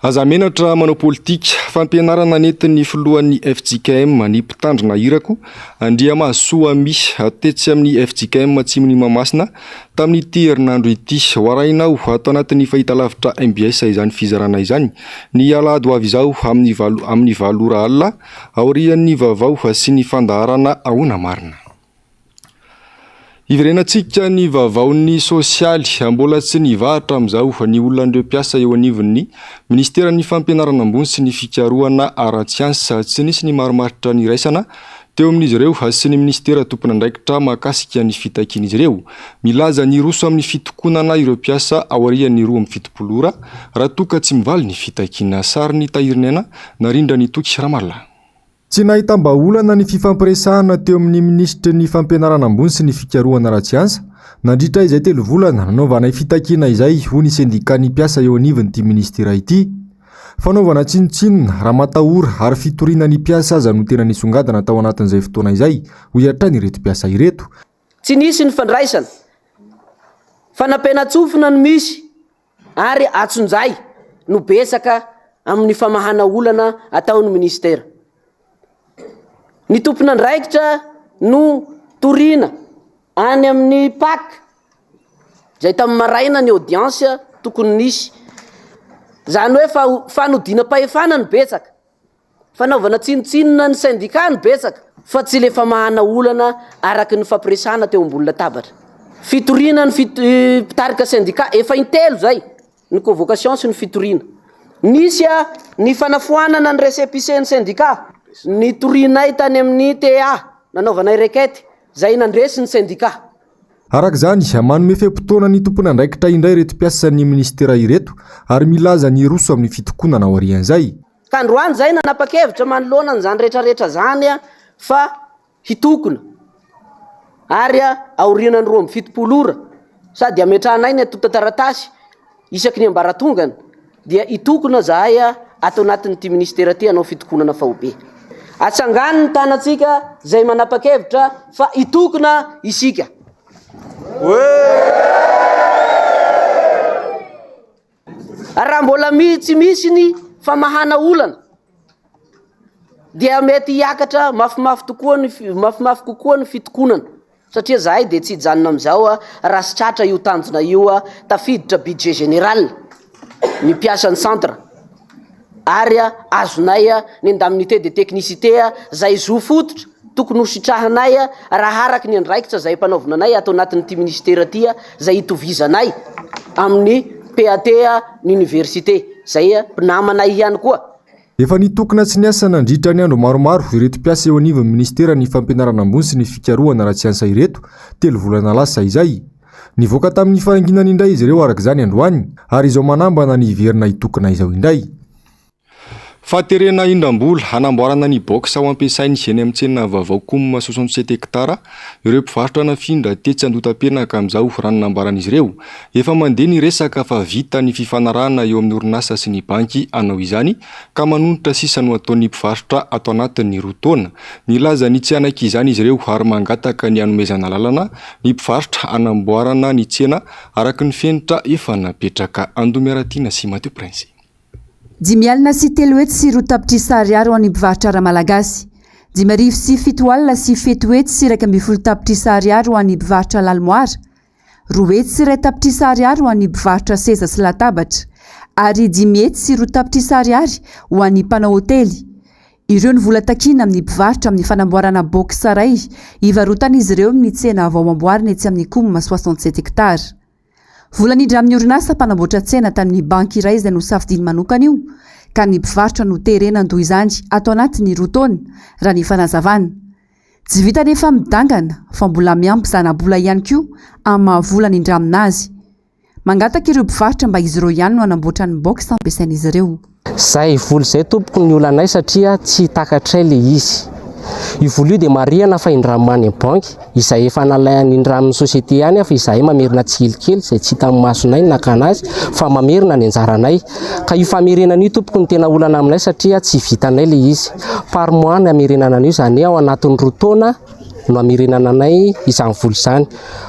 Aza menatra manao politika fampianarana nentin'ny filohan'ny FJKM ny mpitandrina irako andria mahasoa mi atetsy amin'ny FJKM Atsimo Mahamasina tamin'ity herinandro ity hoaraina ho atao anatin'ny fahitalavitra MBS izany fizarana izany ny alahady ho avy izao amin'ny valora alina aorian'ny vaovao sy ny fandaharana ahoana marina. Iverenantsika ny vaovaon'ny sosialy mbola tsy nivahatra amin'izao ny olonan'ireo mpiasa eo anivon'ny ministeran'ny fampianarana ambony sy ny fikarohana ara-tsiansa tsy nisy ny maromaritra ny raisana teo amin'izy ireo sy ny ministera tompon'andraikitra mahakasika ny fitakian'izy ireo milaza ny roso amin'ny fitokonana ireo mpiasa aorian'ny 2.7 raha toka tsy mivaly ny fitakiana sary ny tahirinena narindra ny toky Ramallah. Tsy nahitam-baolana ny fifampiresahana teo amin'ny ministry ny fampianarana ambony sy ny fikarohana ara-tsiansa nandritra izay 3 volana nanaovana fitakiana izay ho ny sendikany mpiasa eo anivon'ity ministera ity. Fanaovana tsinotsinona raha matahora ary fitoriana ny mpiasa aza no tena nisongadana tao anatin'izay fotoana izay ho hiatrany ireto mpiasa ireto. Tsy nisy ny fandraisana fanampiana-tsofina no misy ary atsonjay no besaka amin'ny famahana olana ataon'ny ministera. Ny tompon'andraikitra no toriana any amin'ny PAC zay tamin'ny maraina ny audience tokony nisy zany hoe fanodina-pahefana no betsaka fanaovana tsinotsinona ny syndicat no betsaka fa tsy le famahana olana araky ny fampiresahana teo ambony latabatra. Fitoriana ny mpitarika syndicat efa intelo zay ny convocation sy ny fitoriana. Nisy ny fanafoanana ny récépissé-ny syndicat ny torinay tany amin'ny TA nanaovanay rekety zay nandresy ny syndicat. Araka izany manome fehim-potoana ny tompon'andraikitra indray reto mpiasa ny ministera ireto ary milaza ny roso amin'ny fitokonana aorian'izay. Ka androany zay nanapa-kevitra manoloana n'izany rehetrarehetra zany fa hitokona ary aoriana ny 2.7 sady ametrahanay ny atotataratasy isaky ny ambaratongana dia hitokona zahay atao anatin'ity ministera ty anao fitokonana fahobe. Atsangany ny tanatsika zay manapa-kevitra fa hitokona isika. Raha mbola tsy misy ny famahana olana dia mety hiakatra mafimafy kokoa ny fitokonana satria zahay dia tsy hijanona amin'izao raha sy tratra io tanjona io tafiditra budget général ny mpiasan'ny centre ary azonay ny indemnité de technicité zay zo fototra tokony ho sitrahanay raha araky ny andraikitra zay mpanaovananay atao anatin'ity ministera ty zay hitovizanay amin'ny PAT ny université zay mpinamanay ihany koa. Efa nitokona tsy niasa nandritra ny andro maromaro ireto mpiasa eo anivon'ny ministera ny fampianarana ambony sy ny fikarohana ara-tsiansa ireto 3 volana lasa izay. Nivoaka tamin'ny fahanginana indray izy ireo araka izany androany ary izao manambana ny iverina hitokona izao indray. Fahaterena indambola hanamboarana ny box ao ampiasainy eny amin'ny tsena vaovao Koum 67 hektara ireo mpivarotra nafindra tetsy andotam-penaka amin'izao raha nambaran'izy ireo efa mandeha ny resaka fa vita ny fifanarahana eo amin'ny orinasa sy ny banky anao izany ka manonitra sisa no ataon'ny mpivarotra atao anatin'ny 2 taona nilaza ny tsy anaky izany izy ireo ary mangataka ny hanomezana lalana ny mpivarotra anamboarana ny tsena araky ny fenitra efa napetraka. Andomeratiana sy Mateo Prince. 5 alina sy 3 hetsy sy 2 tapitrisa ariary ho an'ny mpivarotra ara-malagasy. 5 sy 7 alina sy 7 hetsy sy 2 tapitrisa ariary ho an'ny mpivarotra lalmoara. 2 hetsy sy 2 tapitrisa ariary ho an'ny mpivarotra seza sy latabatra. Ary 5 hetsy sy 2 tapitrisa ariary ho an'ny mpanao hotely. Ireo ny vola takina amin'ny mpivarotra amin'ny fanamboarana box saray ivarotan'izy ireo amin'ny tsena vao amboarina etsy amin'ny Koum 67 hektara. volanindra amin'ny orinasa mpanamboatra tsena tamin'ny banky iray izay no safidiny manokana io ka ny mpivarotra no terenandoha izany atao anatiny roa taona raha ny fanazavana. Tsy vita nefa midangana fa mbola miampy zana-bola ihany koa amin'ny mahavolana indra aminazy. Mangataka ireo mpivarotra mba izy ireo ihany no anamboatra ny box ampiasain'izy ireo. Zay voly zay tompoko ny olanay satria tsy takatray le izy. Io voly io dia marihana fa indramany banky izay efa nalainy indramin'ny société ihany fa izahay mamerina tsilikely izay tsy hita amin'ny masonay nakana azy fa mamerina ny anjaranay. Ka io famerenana io tompoko ny tena olana aminay satria tsy vitanay le izy. Par mois ny amerenana an'io zany ao anatin'ny roa taona no amerenana anay izany voly izany.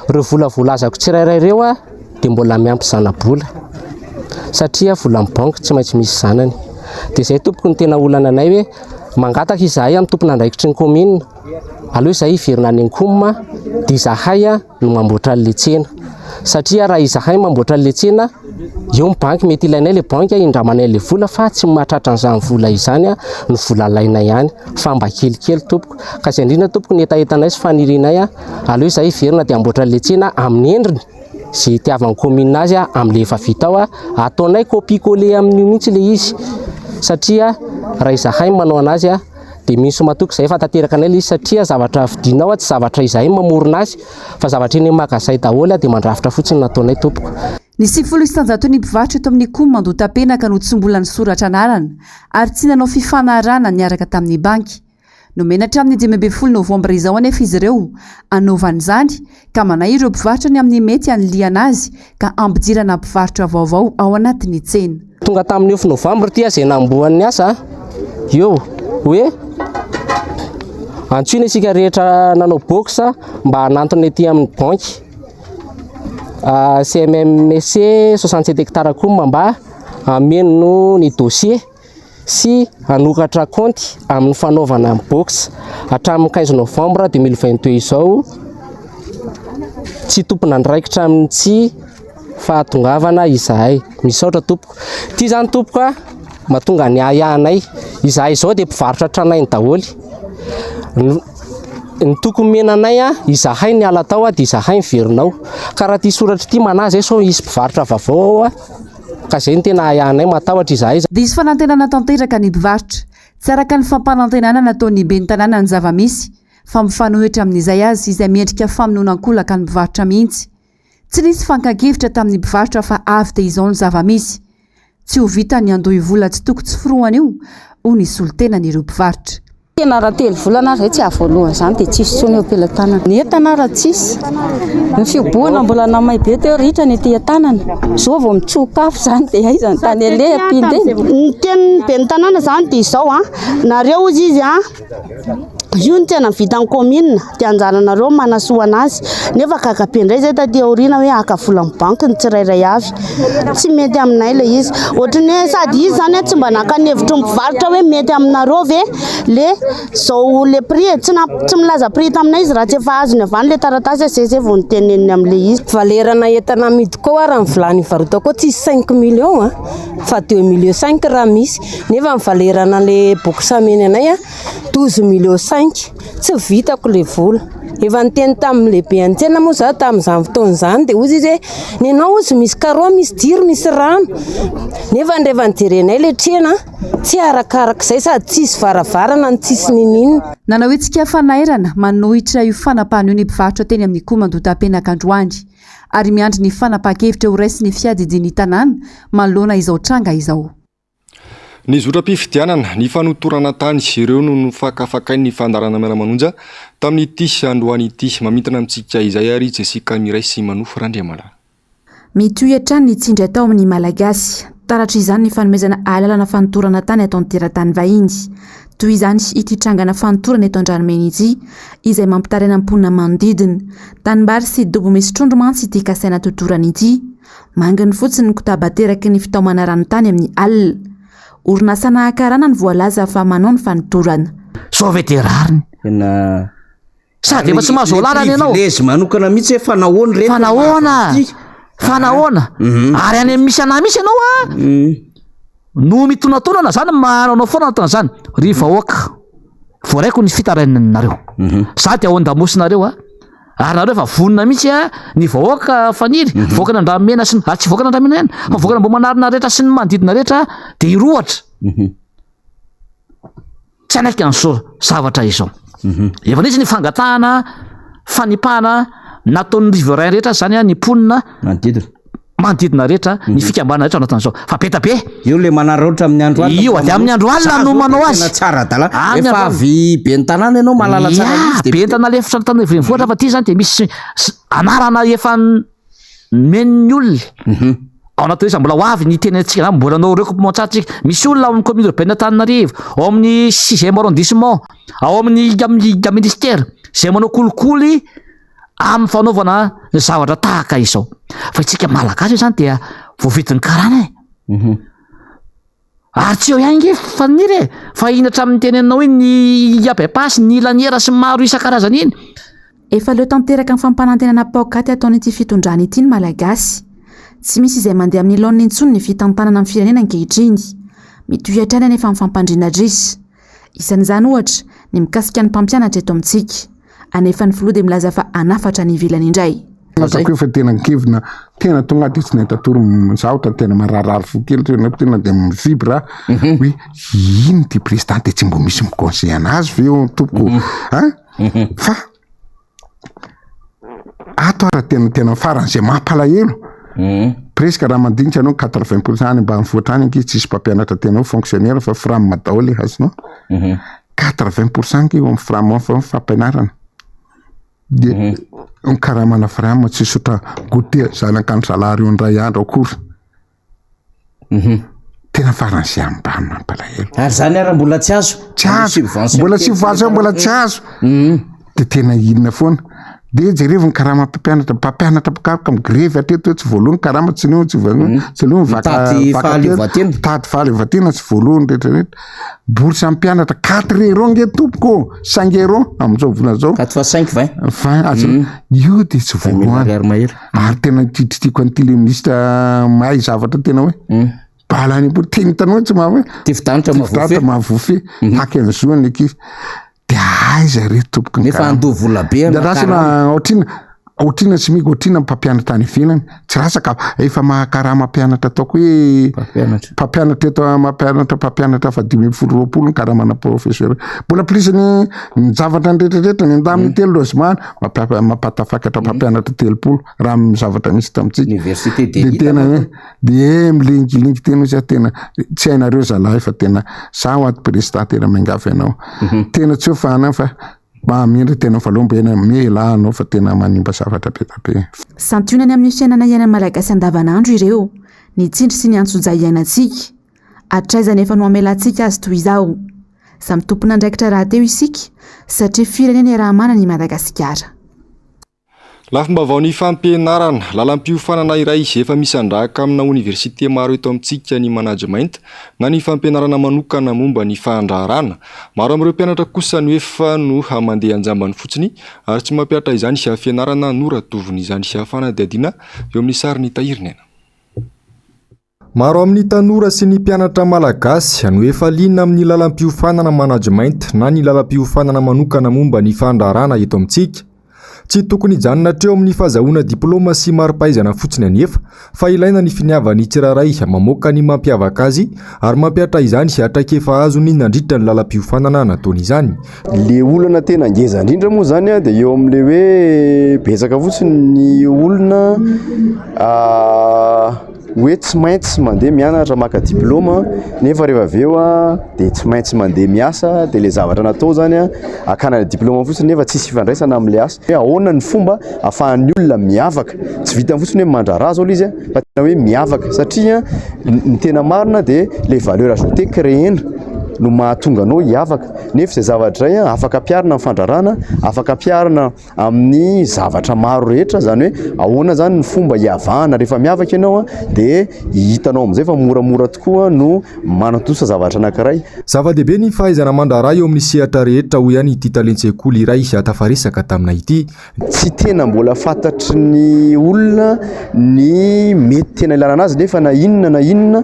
Ireo volavolazako tsirairay ireo dia mbola miampy zana-bola satria vola amin'ny banky tsy maintsy misy zanany. Dia izay tompoko ny tena olana anay hoe mangataka izahay amin'ny tompona andraikitry ny commune aleo izahay hiverina any ankomma dia izahay no mamboatra an'le tsena satria raha izahay mamboatra an'le tsena eo ny banky mety ilainay le banky indramanay le vola fa tsy mahatratra an'izany vola izany ny vola laina ihany fa mba kelikely tompoko. Ka izay indrindra tompoko ny etaetanay sy fanirinay aleo izahay hiverina dia amboatra an'le tsena amin'ny endriny zay tiavan'ny commune azy amin'le efa vita ao ataonay copie-coller amin'io mihitsy le izy satria raha izahay manao anazy dia misy matoky izay efa tanteraka anay le izy satria zavatra vidinao tsy zavatra izahay mamorona azy fa zavatra eny magazay daholo dia mandrafitra fotsiny nataonay tompoko. Ny 900 ny mpivarotra eto amin'ny koa mandota-penaka no tsy mbola nisoratra anarana ary tsy nanao fifanarana niaraka tamin'ny banky. Nomenatra amin'ny 12 Novambra izao anefa izy ireo anaovan'izany ka manay ireo mpivarotra ny amin'ny mety aniliana azy ka ampidirana mpivarotra vaovao ao anatin'ny tsena. Tonga tamin'ny 9 Novambra ity izay nambohan'ny asa eo hoe antsoina isika rehetra nanao box mba hanantona ety amin'ny banky CMMC 67 hectares koa mba ameno ny dossier sy anokatra compte amin'ny fanaovana box hatramin'ny 15 Novambra 2022 izao tsy tompona andraikitra amin'ny tsy fahatongavana izahay misaotra tompoko. Ty zany tompoko mahatonga ny ayahanay izahay izao dia mpivarotra tranainy daholo. Ny tokony menanay izahay ny ala tao dia izahay miverinao ka raha ty soratra ity manazy sao isy mpivarotra vaovao ka izay ny tena ayahanay matahotra izahay. Diso fanantenana tanteraka ny mpivarotra tsy araka ny fampanantenana nataon'ny ben'ny tanàna ny zava-misy fa mifanohitra amin'izay azy izay miendrika famononan-kolaka ny mpivarotra mihitsy. Tsy nisy fankakevitra tamin'ny mpivarotra fa avy dia izao ny zava-misy tsy ho vita ny andohy vola tsy toko tsy firohana io ho ny solotena n'ireo mpivarotra. Tena raha telo volana zay tsy ahavoalohany izany dia tsisy tsony eo ampelantanana. Ny entana raha tsisy ny fibohana mbola namay be teo ritra ny ety an-tanana zao vao mitsokafo izany dia aizany tany ele ampinde. Ny tenin'ny ben'ny tanàna izany dia izao nareo izy izy io ny tena vitany commune dia anjaranareo manasoa anazy nefa kakapendray zay taty aoriana hoe aka vola amin'ny banky ny tsirairay avy tsy mety aminay le izy ohatrany hoe sady izy zany tsy mba nakanevitra mpivarotra hoe mety aminareo ve le zao le prix tsy milaza prix taminay izy raha tsy efa azony avany le taratasy zay vao niteneniny amin'le izy. Valerana entana amidy koa raha mivolany varotako tsy 5 millions fa 2 millions 5 raha misy nefa mivalerana le bokisameny anay 12 millions 5 tsy vitako le vola efa niteny tamin'ny lehibe an-tsena moa za tamin'izany fotoana izany dia ozy izy hoe nenao ozy misy carreau misy jiro misy rano nefa rehefa nijerenay le trena tsy arakarak'izay sady tsisy varavarana ny tsisy ninina. Nanao hoe tsika fanairana manohitra io fanampahana io ny mpivarotra teny amin'ny koa mandota-penaka androandry ary miandry ny fanapahan-kevitra ho raisy ny fiadidiany tanàna manoloana izao tranga izao. Ny zotra-pifidianana ny fanotorana tany ireo no nofakafakainy ny fandarana miara-manonja tamin'ity androany ity mamintana amintsika izay ary Jessica Miray sy Manofo Randriamala. Mitohy ny tsindry atao amin'ny malagasy taratra izany ny fanomezana alalana fanotorana tany atao ny teratany vahiny toy izany ity trangana fanotorana eto an-dranomena ity izay mampitarina amponina manodidina tanimbary sy dobo misy trondro mantsy ity kasaina totorana ity mangany fotsiny ny kotabateraky ny fitaomana ranotany amin'ny alina orinasa nahakarana ny voalaza fa manao ny fanotorana. Sao veterariny. Sady efa tsy mahazo lalana ianao. Privilège manokana mihitsy hoe fanahoana rehefa. Fanahoana. Ary any misy anahy misy ianao no mitonatonana zany manao foana atan'izany ry vahoaka voaraiko ny fitarainareo za dia ao an-damosinareo ary nareo efa vonina mihitsy ny vahoaka faniry vahoaka andramena sy tsy vahoaka andramena ihany fa vahoaka mbo manarina rehetra sy ny manodidina rehetra de irohatra tsy anaiky an'zao zavatra izao efa nisy ny fangatahana fanipahana nataon'ny riverain rehetra zany ny ponina manodidina rehetra ny fikambana rehetra anatin'izao fa be tabe io le manaritra amin'ny andro alina io ade amin'ny andro alina no manao azy tsara dala efa avy be ny tanàna ianao malala tsara izy be ny tanàna le efitra tany renivohitra fa ty zany de misy anarana efa men'ny olona ao anaty hoe mbola ho avy ny teny antsika na mbola anao regroupement tsaratsika misy olona ao amin'ny commune urbaine Antananarivo ao amin'ny 6e arrondissement ao amin'ny ministère zay manao kolikoly amin'ny fanaovana zavatra tahaka izao fa itsika malagasy zany dia voavidin'ny karana ary tsy eo ihany nge faniry fa inatra amin'ny tenenao iny ny abepasy ny laniera sy maro isan-karazany iny efa leo tanteraka ny fampanantenana paokaty ataon'ity fitondrany ity ny malagasy tsy misy izay mandeha amin'ny laon'ny intsony ny fitantanana amin'ny firenena ankehitriny mitohatrana nefa amin'ny fampandriana drisy isan'izany ohatra ny mikasika ny mpampianatra eto amintsika anefa ny filoha dia milaza fa anafatra ny ivelany indray Natako efa tena ngivina tena tonga ty tsy nahita toro mizahotra tena mararary fo kely tena de mivibra hoe ino ty président tsy mbo misy miconseil anazy ve eo tompoko fa ato ara tena faran'izay mampalahelo presque raha mandinika anao 80% mba mivoatra any anky tsisy mpampianatra tena fonctionnaire fa frame madaholy hasinao 80% eo amin'ny frame fa fampianarana de un karamana frame tsy sotra goûter zanakany salary io ndray andro akory tena faran'izay ambany mampalahelo ary zany ara mbola tsy azo mbola tsy voazo mbola tsy azo de tena inona foana de jerevony karama mpampianatra ka grevy atreto tsy voalohany karama tsy neo tsy voalohany tady faly vatena tsy voalohany rehetrarehetra bourse ampianatra 4 euro nge tompoko 5 euro amizao vona zao 4,5 io de tsy voalohany ary tena titritiako an'ity le ministre mahay zavatra tena hoe balany bo teny tanao tsy maha hoe tifidanitra mahavofe haky an'zoany eky de aiza reto tompoko nefa ando vola be rasana otrina sy miga otrina mpampianatra any ivelany tsy rasaka efa mahakarama mpianatra ataoko hoe mpampianatra eto mpampianatra fa 2020 ny karamana professeur mbola plus ny zavatra rehetrarehetra ny andaminy telo lozimana mampatafakatra mpampianatra 30 raha mizavatra misy tamitsika de tena hoe de milingilingy tena izy tena tsy hainareo zalahy fa tena zaho aty président tena mangafy anao tena tsy hofana fa mamindry tena falomba ena mela anao fa tena manimba zavatra be tabe santionany amin'ny fiainana iainany malagasy andavanandro ireo ny tsindry sy ny antsonjay iainantsika atraizany efa no amelantsika azy toy izao samy tompona andraikitra raha teo isika satria firenena raha manana i Madagasikara lafomba vaon'ny fampianarana lalam-piofanana iray efa misy andraka amina université maro eto amintsika ny management na ny fampianarana manokana momba ny fahandraharana maro amin'ireo mpianatra kosa ny efa no mandeha anjambany fotsiny ary tsy mampiatra izany sy fianarana noratoviny izany sy fanadihadiana eo amin'ny sary ny tahirinena maro amin'ny tanora sy ny mpianatra malagasy no efa liana amin'ny lalam-piofanana management na ny lalam-piofanana manokana momba ny fahandraharana eto amintsika tsy tokony hijanona treo amin'ny fahazahoana diplôma sy mari-pahaizana fotsiny anefa fa ilaina ny finiavany tsiraray mamoaka ny mampiavaka azy ary mampiatra izany sy atraikefa azony nandritra ny lalam-piofanana nataony izany le olona tena ngeza indrindra moa zany dia eo amin'le hoe betsaka fotsiny ny olona hoe tsy maintsy mandeha mianatra maka diplôma nefa rehefa aveo dia tsy maintsy mandeha miasa dia le zavatra natao zany akana diplôma fotsiny nefa tsisy ifandraisana amin'le asa ahoana ny fomba ahafahan'ny olona miavaka tsy vita fotsiny hoe mandrara zao izy fa tena hoe miavaka satria ny tena marina dia le valeur ajoutée créena no mahatonga anao hiavaka nefa izay zavatra izay afaka ampiarina amin'ny fandrarana afaka ampiarina amin'ny zavatra maro rehetra zany hoe ahoana zany ny fomba hiavahana rehefa miavaka ianao dia hitanao amin'izay fa moramora tokoa no manatosa zavatra anankiray zava-dehibe ny fahaizana mandrara eo amin'ny sehatra rehetra ho ihany ity talentsekoly iray atafaresaka tamina ity tsy tena mbola fantatry ny olona ny mety tena ilana anazy nefa na inona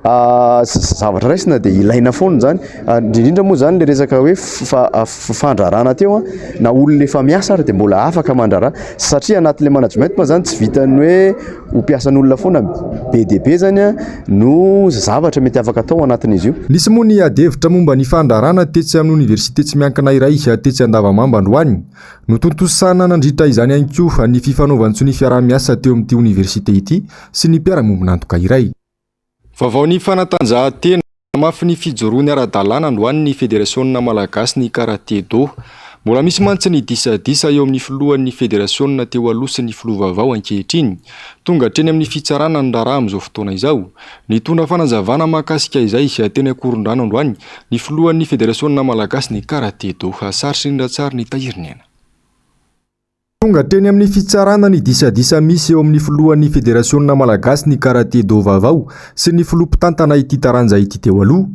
zavatra raisina dia ilaina foana zany. Indrindra moa zany le resaka hoe fandrarana teo na olona efa miasa ary dia mbola afaka mandrara satria anatin'ilay management ma zany tsy vitany hoe ho mpiasan'olona foana be dia be zany no zavatra mety afaka atao anatin'izy io. Nisy moa ny adevitra momba ny fandrarana tetsy amin'ny université tsy miankina iray tetsy Andavamamba androany no tontosana nandritra izany ihany koa ny fifanaovan'ny ny fiaraha-miasa teo amin'ity université ity sy ny mpiara-mombon'antoka iray. Vaovao ny fanatanjahantena mafy ny fijoroany ara-dalàna androany ny Fédération Malagasy ny Karaté Do. Mbola misy mantsy ny disadisa eo amin'ny filohan'ny Fédération teo aloha sy ny filoha vaovao ankehitriny. Tonga hatreny amin'ny fitsarana ny raharaha amin'izao fotoana izao. Ny tondra fanazavana mahakasika izay teny Akorondrano androany ny filohan'ny Fédération Malagasy ny Karaté Do sarotra indratsara ny tahiriny. Tonga teny amin'ny fitsarana ny disadisa misy eo amin'ny filohan'ny Fédération Malagasy ny Karaté Do vaovao sy ny filoha mpitantana ity taranja ity teo aloha.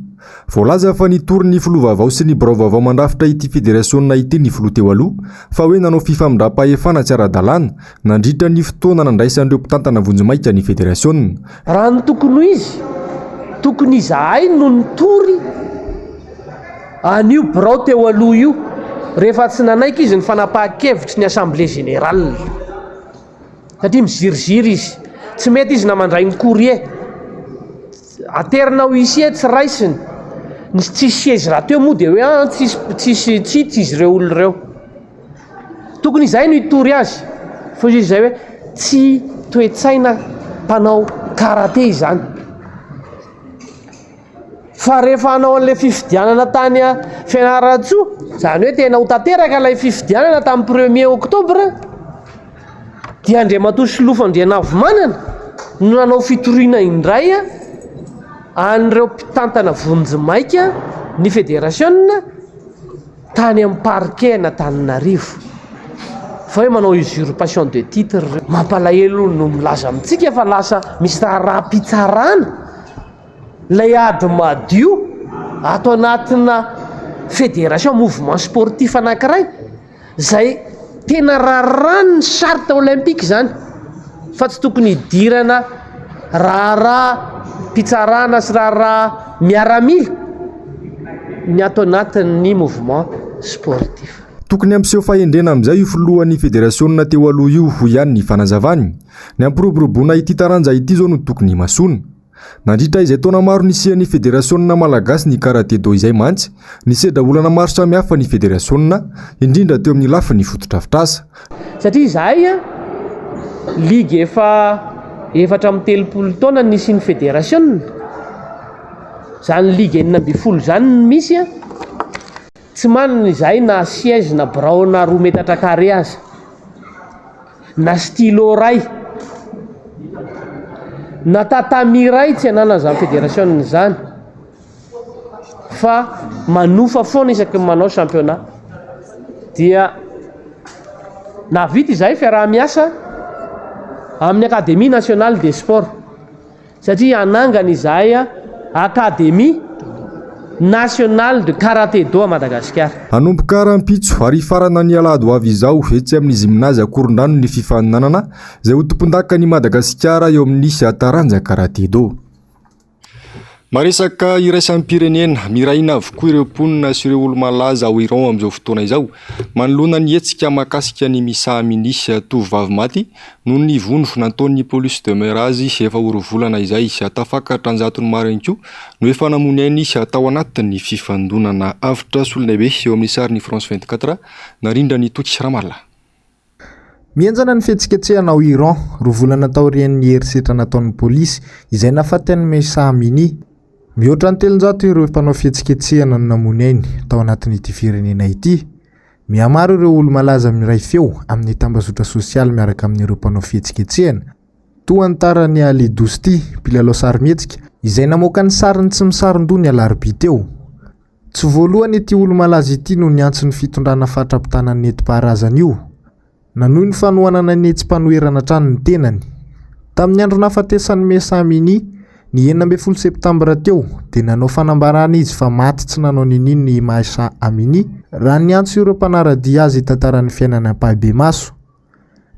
Voalaza fa nitory ny filoha vaovao sy ny birao vaovao mandrafitra ity Fédération ity ny filoha teo aloha fa hoe nanao fifamindram-pahefana tsy ara-dalàna nandritra ny fotoana nandraisan'ireo mpitantana vonjimaika ny Fédération. Raha ny tokony izy tokony izahay no nitory an'io birao teo aloha io rehefa tsy nanaiky izy ny fanapahan-kevitry ny Assemblée Générale satria miziriziry izy tsy mety izy namandray ny courrier aterina ho isy tsy raisiny ny tsisy siège raha teo moa dia hoe tsisy izy ireo olona ireo tokony izay no hitory azy fa izy izay hoe tsy toe-tsaina mpanao karaté izany fa rehefa hanao an'ilay fifidianana tany Fianaratsoa zany hoe tena ho tanteraka ilay fifidianana tamin'ny 1er Oktobra dia Andriamatoa Silofo Andrianavomanana no nanao fitoriana indray an'ireo mpitantana vonjimaika ny Fédération tany amin'ny parquet Antananarivo fa hoe manao usurpation de titre mampalahelo no milaza amintsika fa lasa misy raha-pitsarana lay ady madio ato anatina Fédération mouvement sportif anankiray zay tena rarany charte olympique zany fa tsy tokony hidirana raha pitsarana sy raha miaramila ny ato anatin'ny mouvement sportif. Tokony ampiseho fahendrena amin'izay io filohan'ny Fédération teo aloha io ho ihany ny fanazavany. Ny ampiroboroboana ity taranja ity zao no tokony masona. Nandritra izay taona maro nisian'ny Fédération Malagasy ny Karaté Do izay mantsy nisedra olana maro samihafa ny Fédération indrindra teo amin'ny lafin'ny fotodrafitrasa. Satria izahay ligue efa 4 taona nisy ny Fédération zany ligue 9 zany misy tsy manana izahay na siège na birao na 2 metatra carré aza na stylo ray na tatami ray tsy anana zany Fédération zany fa manofa foana isaky manao championnat dia navita izahay fiaraha-miasa amin'ny Académie Nationale des Sports satria anangana izahay Académie Nationale de Karaté Do à Madagascar. Hanomboka rahampitso ary farana ny alahady ho avy izao etsy amin'ny gymnase Akorondrano ny fifaninanana izay ho tompon-daka ny Madagasikara eo amin'ny taranja Karaté Do. Maresaka iraisampirenena miraina avokoa ireo mponina sy ireo olo-malaza ao Iran amin'izao fotoana izao manoloana ny hetsika mahakasika ny misaha minisy tovovavy maty noho ny vondro nataon'ny police de mer azy efa orovolana izay tafaka tranjatony maro ihany koa no efa namonainy tao anatin'ny fifandonana avitra solonaibe eo amin'ny sarin'ny France 24 narindra ny Toky Ramala. Mianjana ny fihetsiketsehana ao Iran rovolana tao rian'ny herisetra nataon'ny polisy izay nafatany misaha mini. Mihoatra ny 700 ireo mpanao fihetsiketsehana no namonainy tao anatin'ity firenena ity. Mihamaro ireo olo-malaza miray feo amin'ny tambazotra sosialy miaraka amin'ireo mpanao fihetsiketsehana. Toa ny tarany Ali Dosti, mpilalao sarimihetsika, izay namoaka ny sariny tsy misaron-dony alarobia teo. Tsy voalohany ity olo-malaza ity no niantso ny fitondrana fatra-pitana nentim-paharazana io. Nanohy ny fanohanana nentim-panoherana trano ny tenany. Tamin'ny andro nahafatesan'ny Mesa Mini, ny 19 septambra teo dia nanao fanambarana izy fa maty tsy nanao ninino ny Mahsa Amini raha niantso ireo mpanaradia azy tantaran'ny fiainana Ampahibe Maso.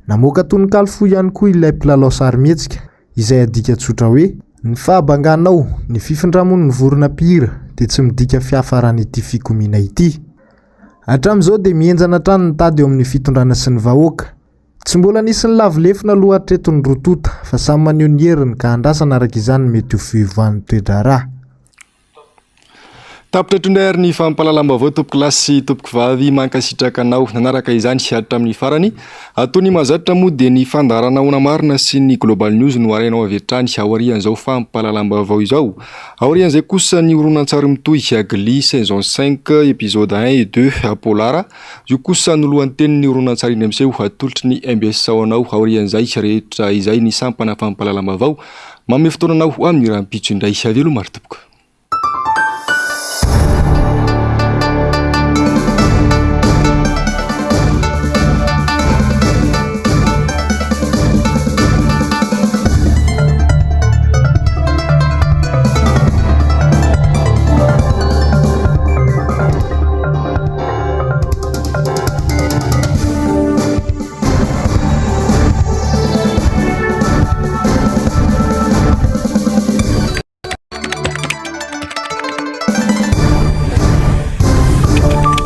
Namoaka tononkalo fohy ihany koa ilay mpilalao sarimihetsika izay adika tsotra hoe Ny fahabanganao ny fifindramony ny vorona pihira dia tsy midika fiafaran'ity fikomiana ity. Hatramin'izao dia mienjana trano ny tady eo amin'ny fitondrana sy ny vahoaka. Tsy mbola nisy ny lavolefina aloha hatreto ny rotota fa samy maneho ny heriny ka andrasana araka izany mety ho fivoan'ny toedra raha. Tapitra trondray ny fampalalam-baovao tompoko lahy sy tompoko vavy mankasitraka anao nanaraka izany sy hatratra amin'ny farany atony mazatra moa dia ny fandarana ona marina sy ny Global News no arainao avy hatrany aorian'izao fampalalam-baovao izao. Aorian'izay kosa ny horonan-tsary mitohy Agli saison 5 épisode 1 et 2 Polara. Io kosa nolohan'ny tenin'ny horonan-tsary iny amin'izay atolotry ny MBS saonao aorian'izay rehetra izay ny sampana fampalalam-baovao. Mamy fotoananao amin'ny rahampitso indray velomary tompoko.